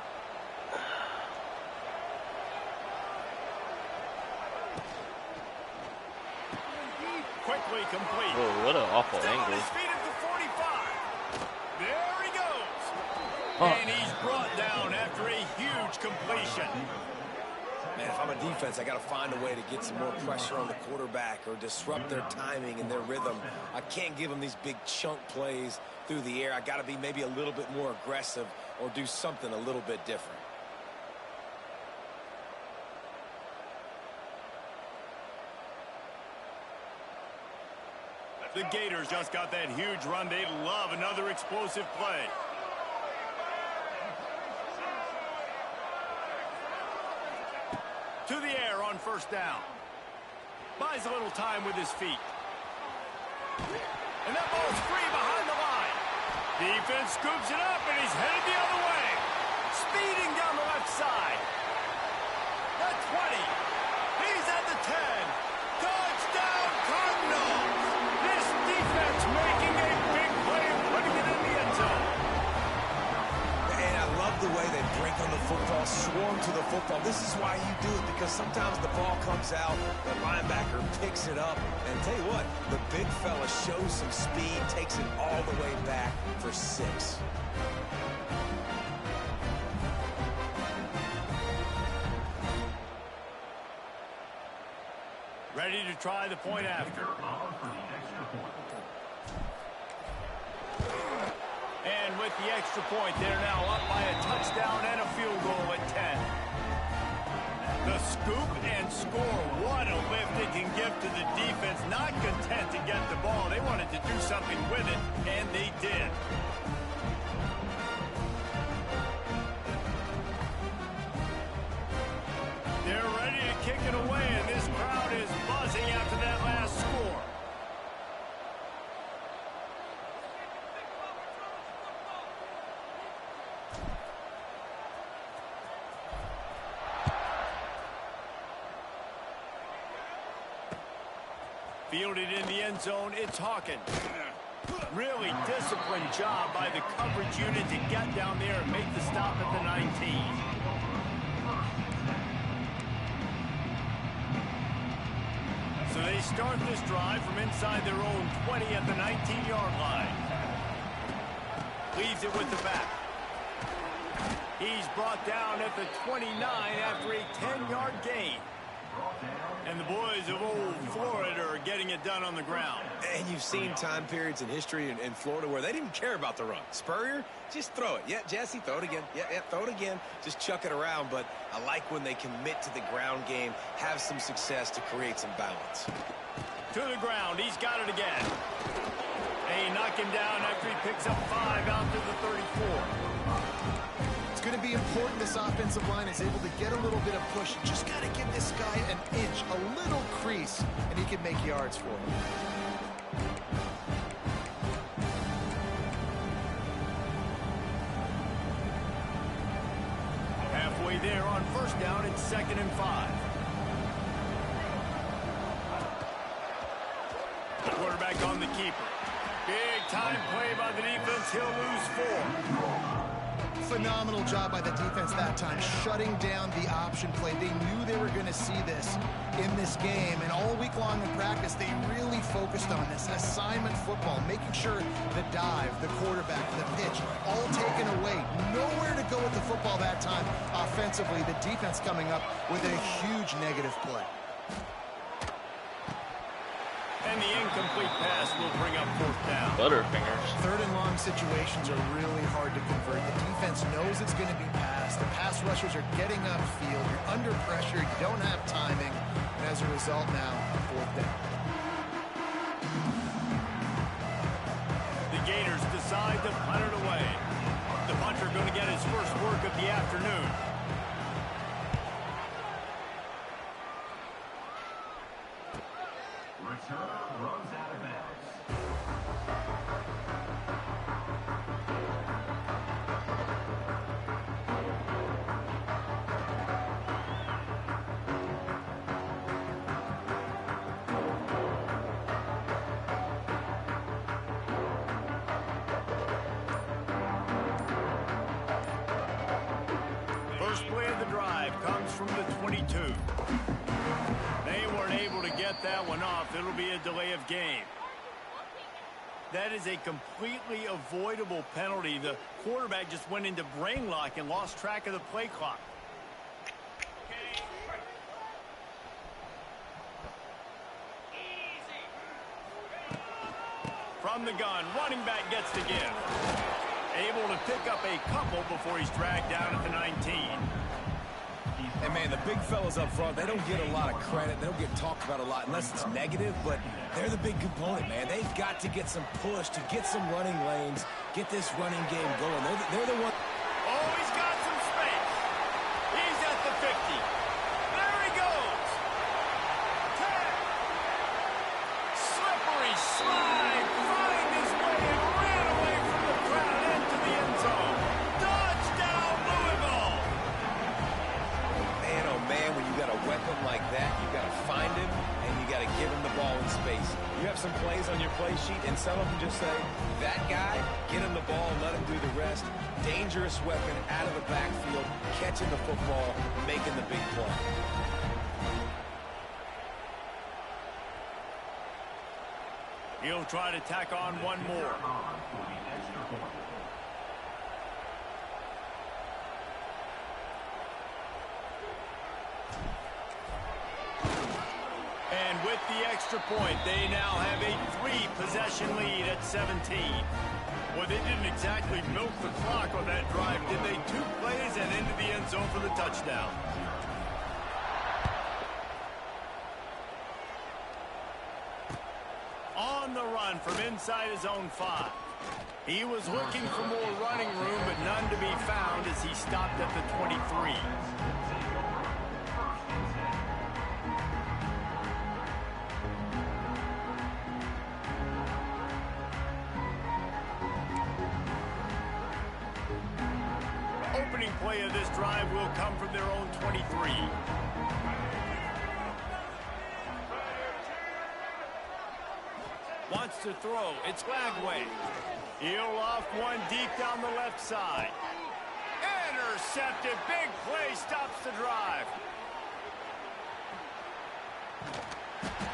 Quickly complete. Whoa, what an awful Still on angle. his feet at the 45. There he goes. Oh. And he's brought down after a huge completion. Man, if I'm a defense, I got to find a way to get some more pressure on the quarterback or disrupt their timing and their rhythm. I can't give them these big chunk plays through the air. I got to be maybe a little bit more aggressive or do something a little bit different. The Gators just got that huge run. They love another explosive play. To the air on first down. Buys a little time with his feet. And that ball's free behind the line. Defense scoops it up, and he's headed the other way. Speeding down the left side. The 20. He's at the 10. Touchdown, Cardinals. This defense making a big play and putting it in the end zone. And I love the way they break on the football, swarm to the football. This is why you do it, because sometimes the ball comes out, the linebacker picks it up, and tell you what, the big fella shows some speed, takes it all the way back for 6. Ready to try the point after. And with the extra point, they're now up by a touchdown and a field goal at 10. The scoop and score. What a lift it can give to the defense. Not content to get the ball. They wanted to do something with it, and they did. They're ready to kick it away, and this crowd is buzzing after that last score. Fielded in the end zone, it's Hawkins. Really disciplined job by the coverage unit to get down there and make the stop at the 19. So they start this drive from inside their own 20 at the 19-yard line. Leaves it with the back. He's brought down at the 29 after a 10-yard gain. And the boys of old Florida are getting it done on the ground. And you've seen time periods in history in Florida where they didn't care about the run. Spurrier, just throw it. Yeah, Jesse, throw it again. Yeah, throw it again. Just chuck it around. But I like when they commit to the ground game, have some success to create some balance. To the ground. He's got it again. They knock him down after he picks up 5 out to the 34. It's going to be important this offensive line is able to get a little bit of push. Just got to give this guy an inch, a little crease, and he can make yards for him. Halfway there on first down, it's 2nd and 5. The quarterback on the keeper. Big time play by the defense. He'll lose 4. Phenomenal job by the defense that time, shutting down the option play. They knew they were going to see this in this game, and all week long in practice, they really focused on this assignment football, making sure the dive, the quarterback, the pitch, all taken away. Nowhere to go with the football that time offensively. The defense coming up with a huge negative play. And the incomplete pass will bring up 4th down. Butterfingers. 3rd and long situations are really hard to convert. The defense knows it's going to be passed. The pass rushers are getting upfield. You're under pressure. You don't have timing. And as a result now, 4th down. decide to punt it away. The punter going to get his first work of the afternoon. Returner runs out of bounds. First play of the drive comes from the 22. They weren't able to get that one off. It'll be a delay of game. That is a completely avoidable penalty. The quarterback just went into brain lock and lost track of the play clock. From the gun, running back gets the give. Able to pick up a couple before he's dragged down at the 19. And, man, the big fellas up front, they don't get a lot of credit. They don't get talked about a lot unless it's negative, but they're the big component, man. They've got to get some push, to get some running lanes, get this running game going. They're the one. Oh, he's got some space. He's at the 50. There he goes. 10. Slippery slide. Find his way and ran away from the crowd into the end zone. Touchdown, Louisville. Man, oh, man, when you got a weapon like that, you got to find him, and you got to give him the ball in space. You have some plays on your play sheet, and some of them just say, that guy, get him the ball, let him do the rest. Dangerous weapon out of the backfield, catching the football, making the big play. He'll try to tack on one more. And with the extra point, they now have a 3-possession lead at 17. Well, they didn't exactly milk the clock on that drive, did they? 2 plays and into the end zone for the touchdown. On the run from inside his own 5. He was looking for more running room, but none to be found as he stopped at the 23. Opening play of this drive will come from their own 23. Wants to throw. It's Lagway. He'll off one deep down the left side. Intercepted. Big play stops the drive.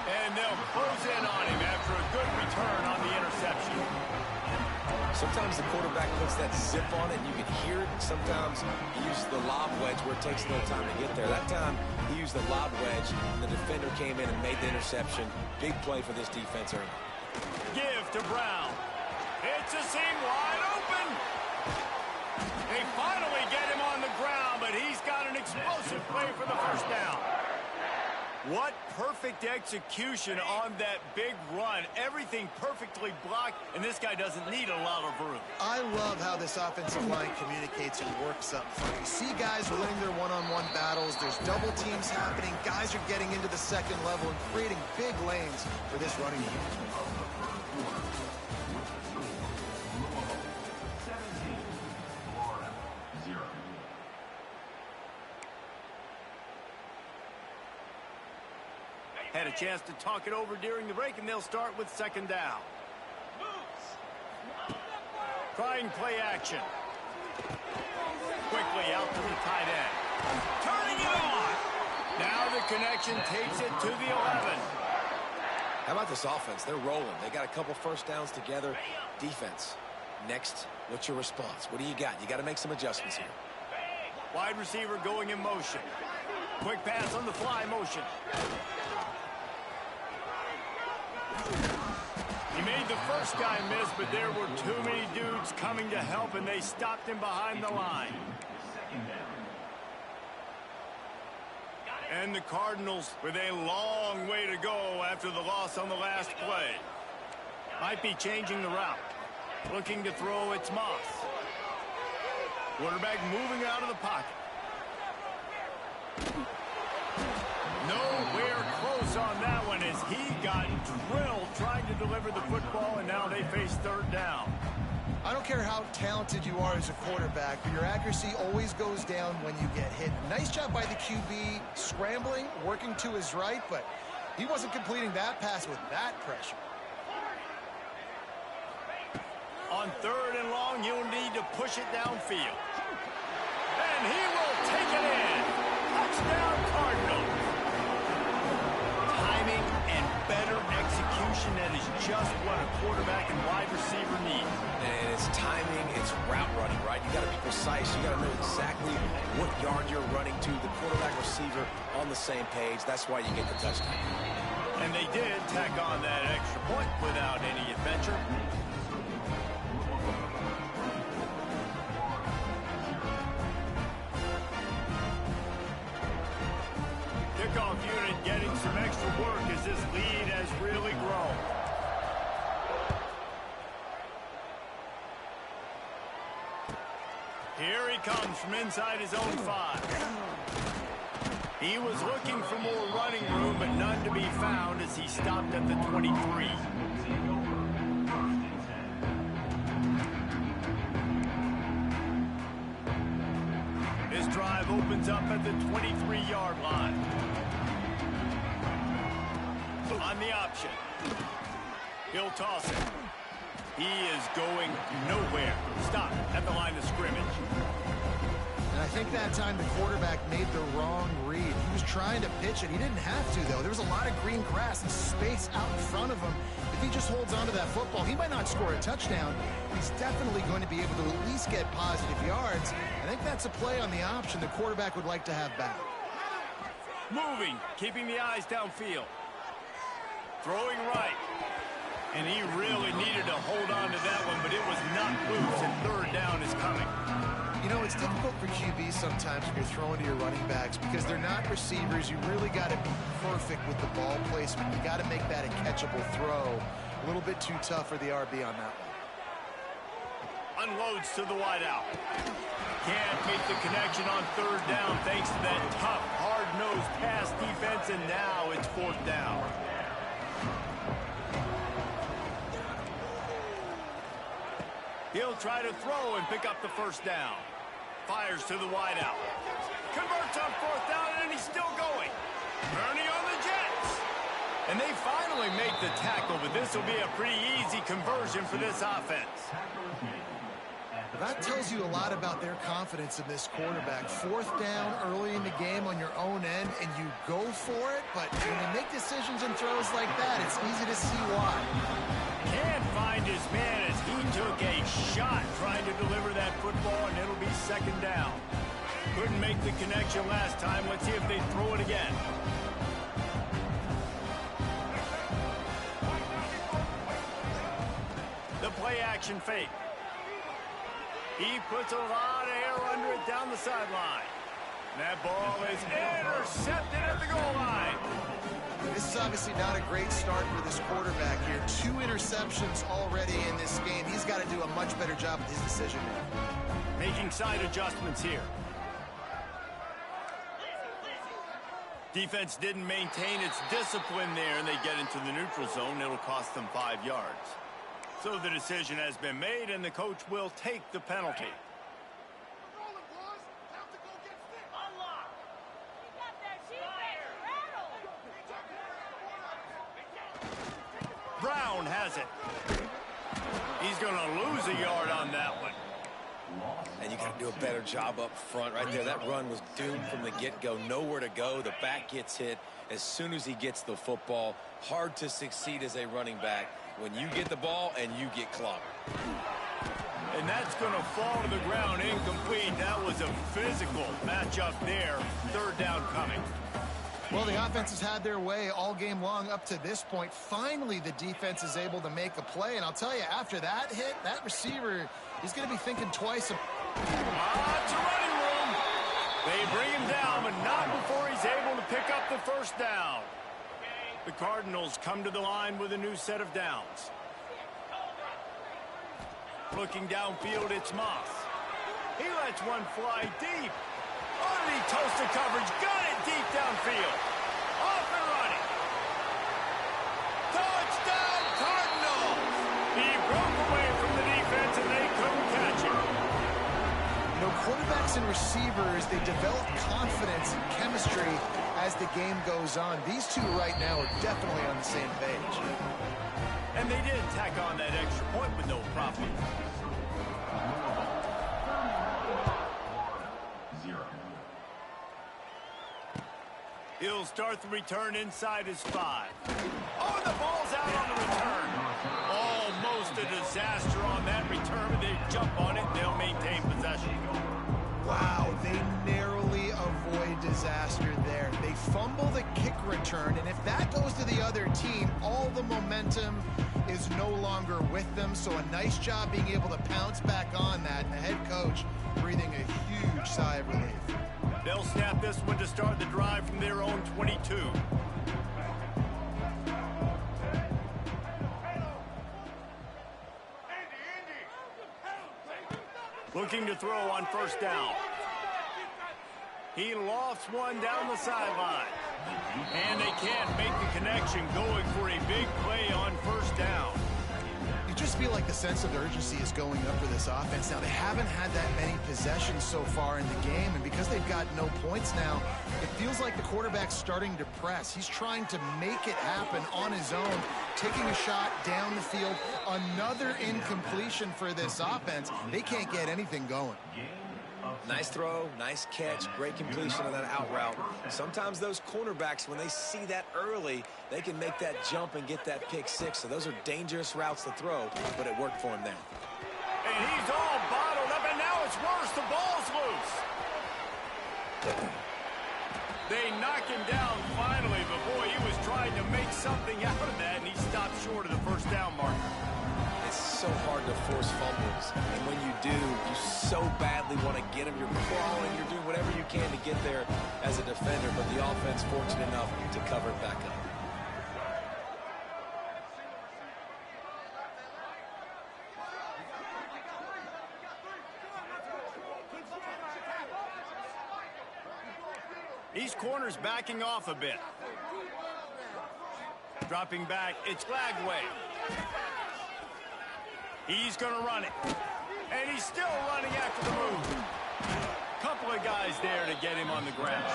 And they'll close in on him after a good return on the interception. Sometimes the quarterback puts that zip on it, and you can hear it. Sometimes he uses the lob wedge where it takes a little time to get there. That time, he used the lob wedge, and the defender came in and made the interception. Big play for this defense early. Give to Brown. It's a seam wide open. They finally get him on the ground, but he's got an explosive play for the first down. What perfect execution on that big run. Everything perfectly blocked, and this guy doesn't need a lot of room. I love how this offensive line communicates and works up front. You see guys winning their one-on-one battles. There's double teams happening. Guys are getting into the second level and creating big lanes for this running game. Had a chance to talk it over during the break, and they'll start with second down. Trying play action. Quickly out to the tight end. Turning it on. Now the connection takes it to the 11. How about this offense? They're rolling. They got a couple first downs together. Defense. Next, what's your response? What do you got? You got to make some adjustments here. Wide receiver going in motion. Quick pass on the fly motion. He made the first guy miss, but there were too many dudes coming to help, and they stopped him behind the line. And the Cardinals with a long way to go after the loss on the last play. Might be changing the route. Looking to throw, it's Moss. Quarterback moving out of the pocket. Nowhere close on that one as he got drilled trying to deliver the football, and now they face third down. I don't care how talented you are as a quarterback, but your accuracy always goes down when you get hit. Nice job by the QB scrambling, working to his right, but he wasn't completing that pass with that pressure. On third and long, you'll need to push it downfield. And he will take it in. Touchdown, Cardinals. Timing and better execution, that is just what a quarterback and wide receiver need. And it's timing, it's route running, right? You got to be precise. You got to know exactly what yard you're running to. The quarterback receiver on the same page. That's why you get the touchdown. And they did tack on that extra point without any adventure. Kickoff unit getting some extra work as this lead has really grown. Here he comes from inside his own 5. He was looking for more running room, but none to be found as he stopped at the 23. This drive opens up at the 23-yard line. On the option. He'll toss it. He is going nowhere. Stop at the line of scrimmage. And I think that time the quarterback made the wrong read. He was trying to pitch it. He didn't have to, though. There was a lot of green grass and space out in front of him. If he just holds on to that football, he might not score a touchdown. He's definitely going to be able to at least get positive yards. I think that's a play on the option the quarterback would like to have back. Moving, keeping the eyes downfield. Throwing right. And he really needed to hold on to that one, but it was not loose, and third down is coming. You know, it's difficult for QBs sometimes when you're throwing to your running backs because they're not receivers. You really got to be perfect with the ball placement. You got to make that a catchable throw. A little bit too tough for the RB on that one. Unloads to the wideout. Can't make the connection on third down thanks to that tough, hard-nosed pass defense, and now it's fourth down. He'll try to throw and pick up the first down. Fires to the wideout. Converts on fourth down, and he's still going. Ernie on the Jets. And they finally make the tackle, but this will be a pretty easy conversion for this offense. That tells you a lot about their confidence in this quarterback. Fourth down early in the game on your own end, and you go for it, but when you make decisions and throws like that, it's easy to see why. Can't find his man as he took a shot trying to deliver that football, and it'll be second down. Couldn't make the connection last time. Let's see if they throw it again. The play action fake. He puts a lot of air under it down the sideline. That ball is intercepted at the goal line. This is obviously not a great start for this quarterback here. 2 interceptions already in this game. He's got to do a much better job with his decision making. Making side adjustments here. Defense didn't maintain its discipline there, and they get into the neutral zone. It'll cost them 5 yards. So the decision has been made, and the coach will take the penalty. Brown has it. He's going to lose a yard on that one. And you got to do a better job up front right there. That run was doomed from the get-go. Nowhere to go. The back gets hit as soon as he gets the football. Hard to succeed as a running back when you get the ball and you get clobbered. And that's going to fall to the ground incomplete. That was a physical matchup there. Third down coming. Well, the offense has had their way all game long up to this point. Finally, the defense is able to make a play. And I'll tell you, after that hit, that receiver, he's going to be thinking twice. It's a running room. They bring him down, but not before he's able to pick up the first down. The Cardinals come to the line with a new set of downs. Looking downfield, it's Moss. He lets one fly deep. Underneath toasted coverage, got it deep downfield. Off and running. Touchdown, Cardinals! He broke away from the defense, and they couldn't catch him. You know, quarterbacks and receivers, they develop confidence and chemistry as the game goes on. These two right now are definitely on the same page. And they did tack on that extra point with no problem. He'll start the return inside his 5. Oh, and the ball's out on the return. Almost a disaster on that return, but they jump on it and they'll maintain possession. Wow, they narrowly avoid disaster there. They fumble the kick return, and if that goes to the other team, all the momentum is no longer with them. So a nice job being able to pounce back on that, and the head coach breathing a huge sigh of relief. They'll snap this one to start the drive from their own 22. Looking to throw on first down. He lofts one down the sideline. And they can't make the connection, going for a big play on first down. You just feel like the sense of urgency is going up for this offense. Now, they haven't had that many possessions so far in the game, and because they've got no points now, it feels like the quarterback's starting to press. He's trying to make it happen on his own, taking a shot down the field. Another incompletion for this offense. They can't get anything going. Nice throw, nice catch, great completion of that out route. Sometimes those cornerbacks, when they see that early, they can make that jump and get that pick six. So those are dangerous routes to throw, but it worked for him there. And he's all bottled up, and now it's worse. The ball's loose. They knock him down finally, but boy, he was trying to make something out of that, and he stopped short of the first down marker. It's so hard to force fumbles, and when you do, you so badly want to get them. You're crawling, you're doing whatever you can to get there as a defender, but the offense fortunate enough to cover it back up. These corners backing off a bit. Dropping back, it's Lagway. He's going to run it. And he's still running after the move. Couple of guys there to get him on the ground.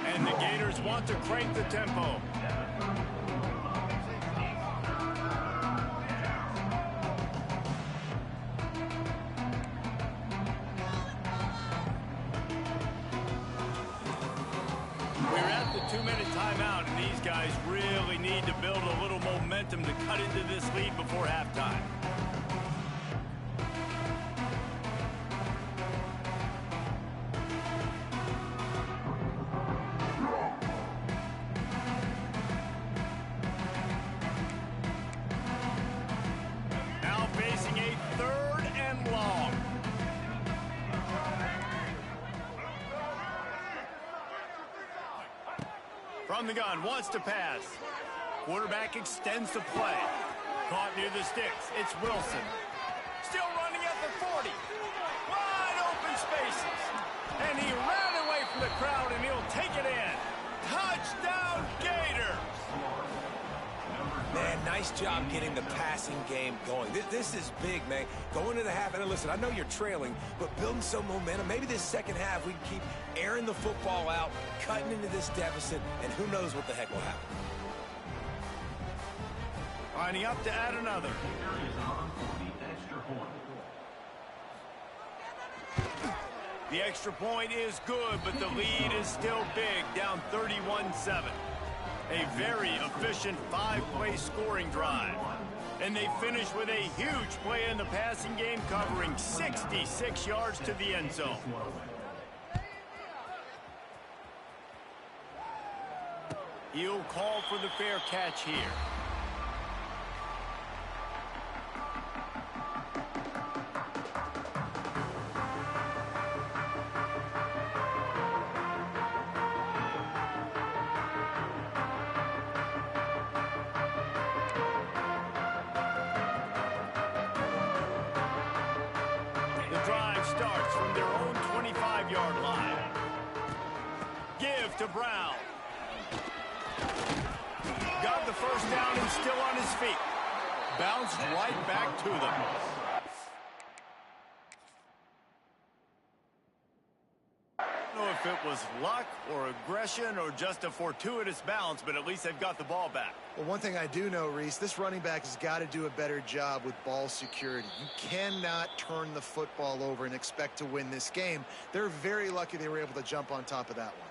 And the Gators want to crank the tempo. We're at the 2-minute timeout, and these guys really need to build a little momentum to cut into this lead before halftime. Now facing a 3rd and long. From the gun, wants to pass. Quarterback extends the play. Caught near the sticks. It's Wilson. Still running at the 40. Wide open spaces. And he ran away from the crowd, and he'll take it in. Touchdown, Gators! Man, nice job getting the passing game going. This is big, man. Going into the half, and listen, I know you're trailing, but building some momentum. Maybe this second half we can keep airing the football out, cutting into this deficit, and who knows what the heck will happen. Lining up to add another. The extra point is good, but the lead is still big, down 31-7. A very efficient 5-play scoring drive. And they finish with a huge play in the passing game, covering 66 yards to the end zone. He'll call for the fair catch here. give to Brown. Got the first down and still on his feet. Bounced right back to them. I don't know if it was luck or aggression or just a fortuitous bounce, but at least they've got the ball back. Well, one thing I do know, Reese, this running back has got to do a better job with ball security. You cannot turn the football over and expect to win this game. They're very lucky they were able to jump on top of that one.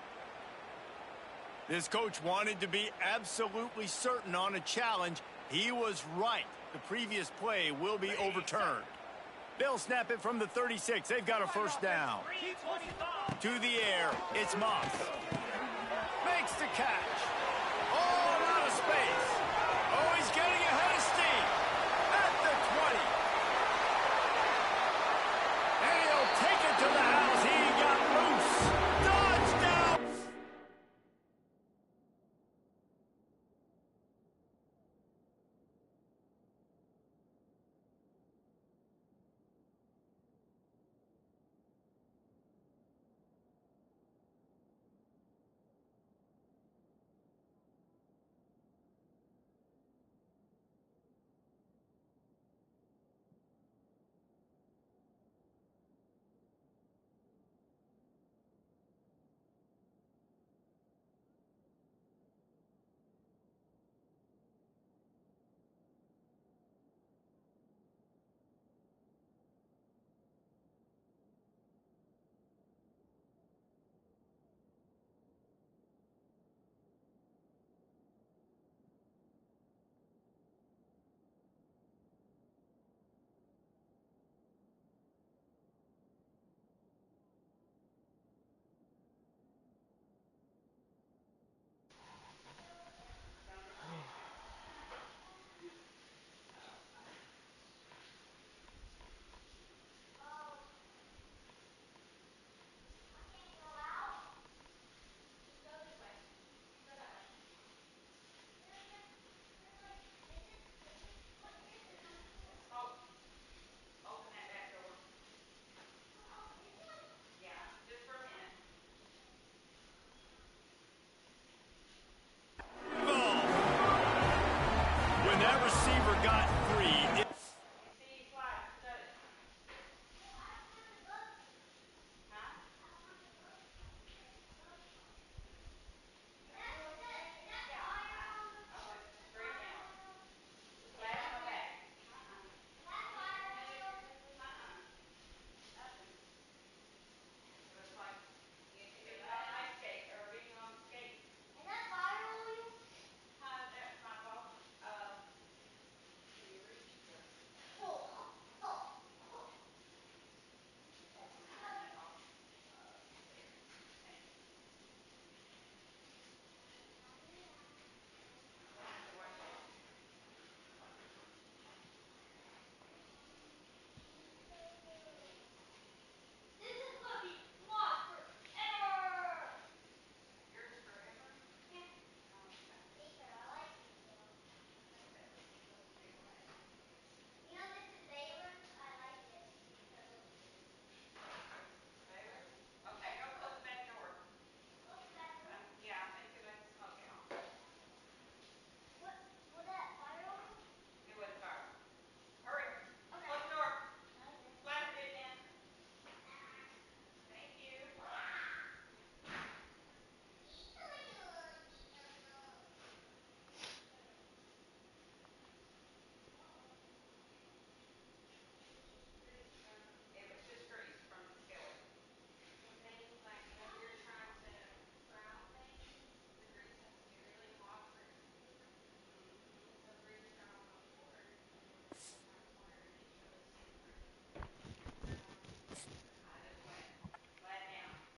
This coach wanted to be absolutely certain on a challenge. He was right. The previous play will be overturned. They'll snap it from the 36. They've got a first down. To the air, it's Moss. Makes the catch. All out of space. Oh, he's getting ahead of steam. At the 20. And he'll take it to the house. He got loose. Touchdown. When that receiver got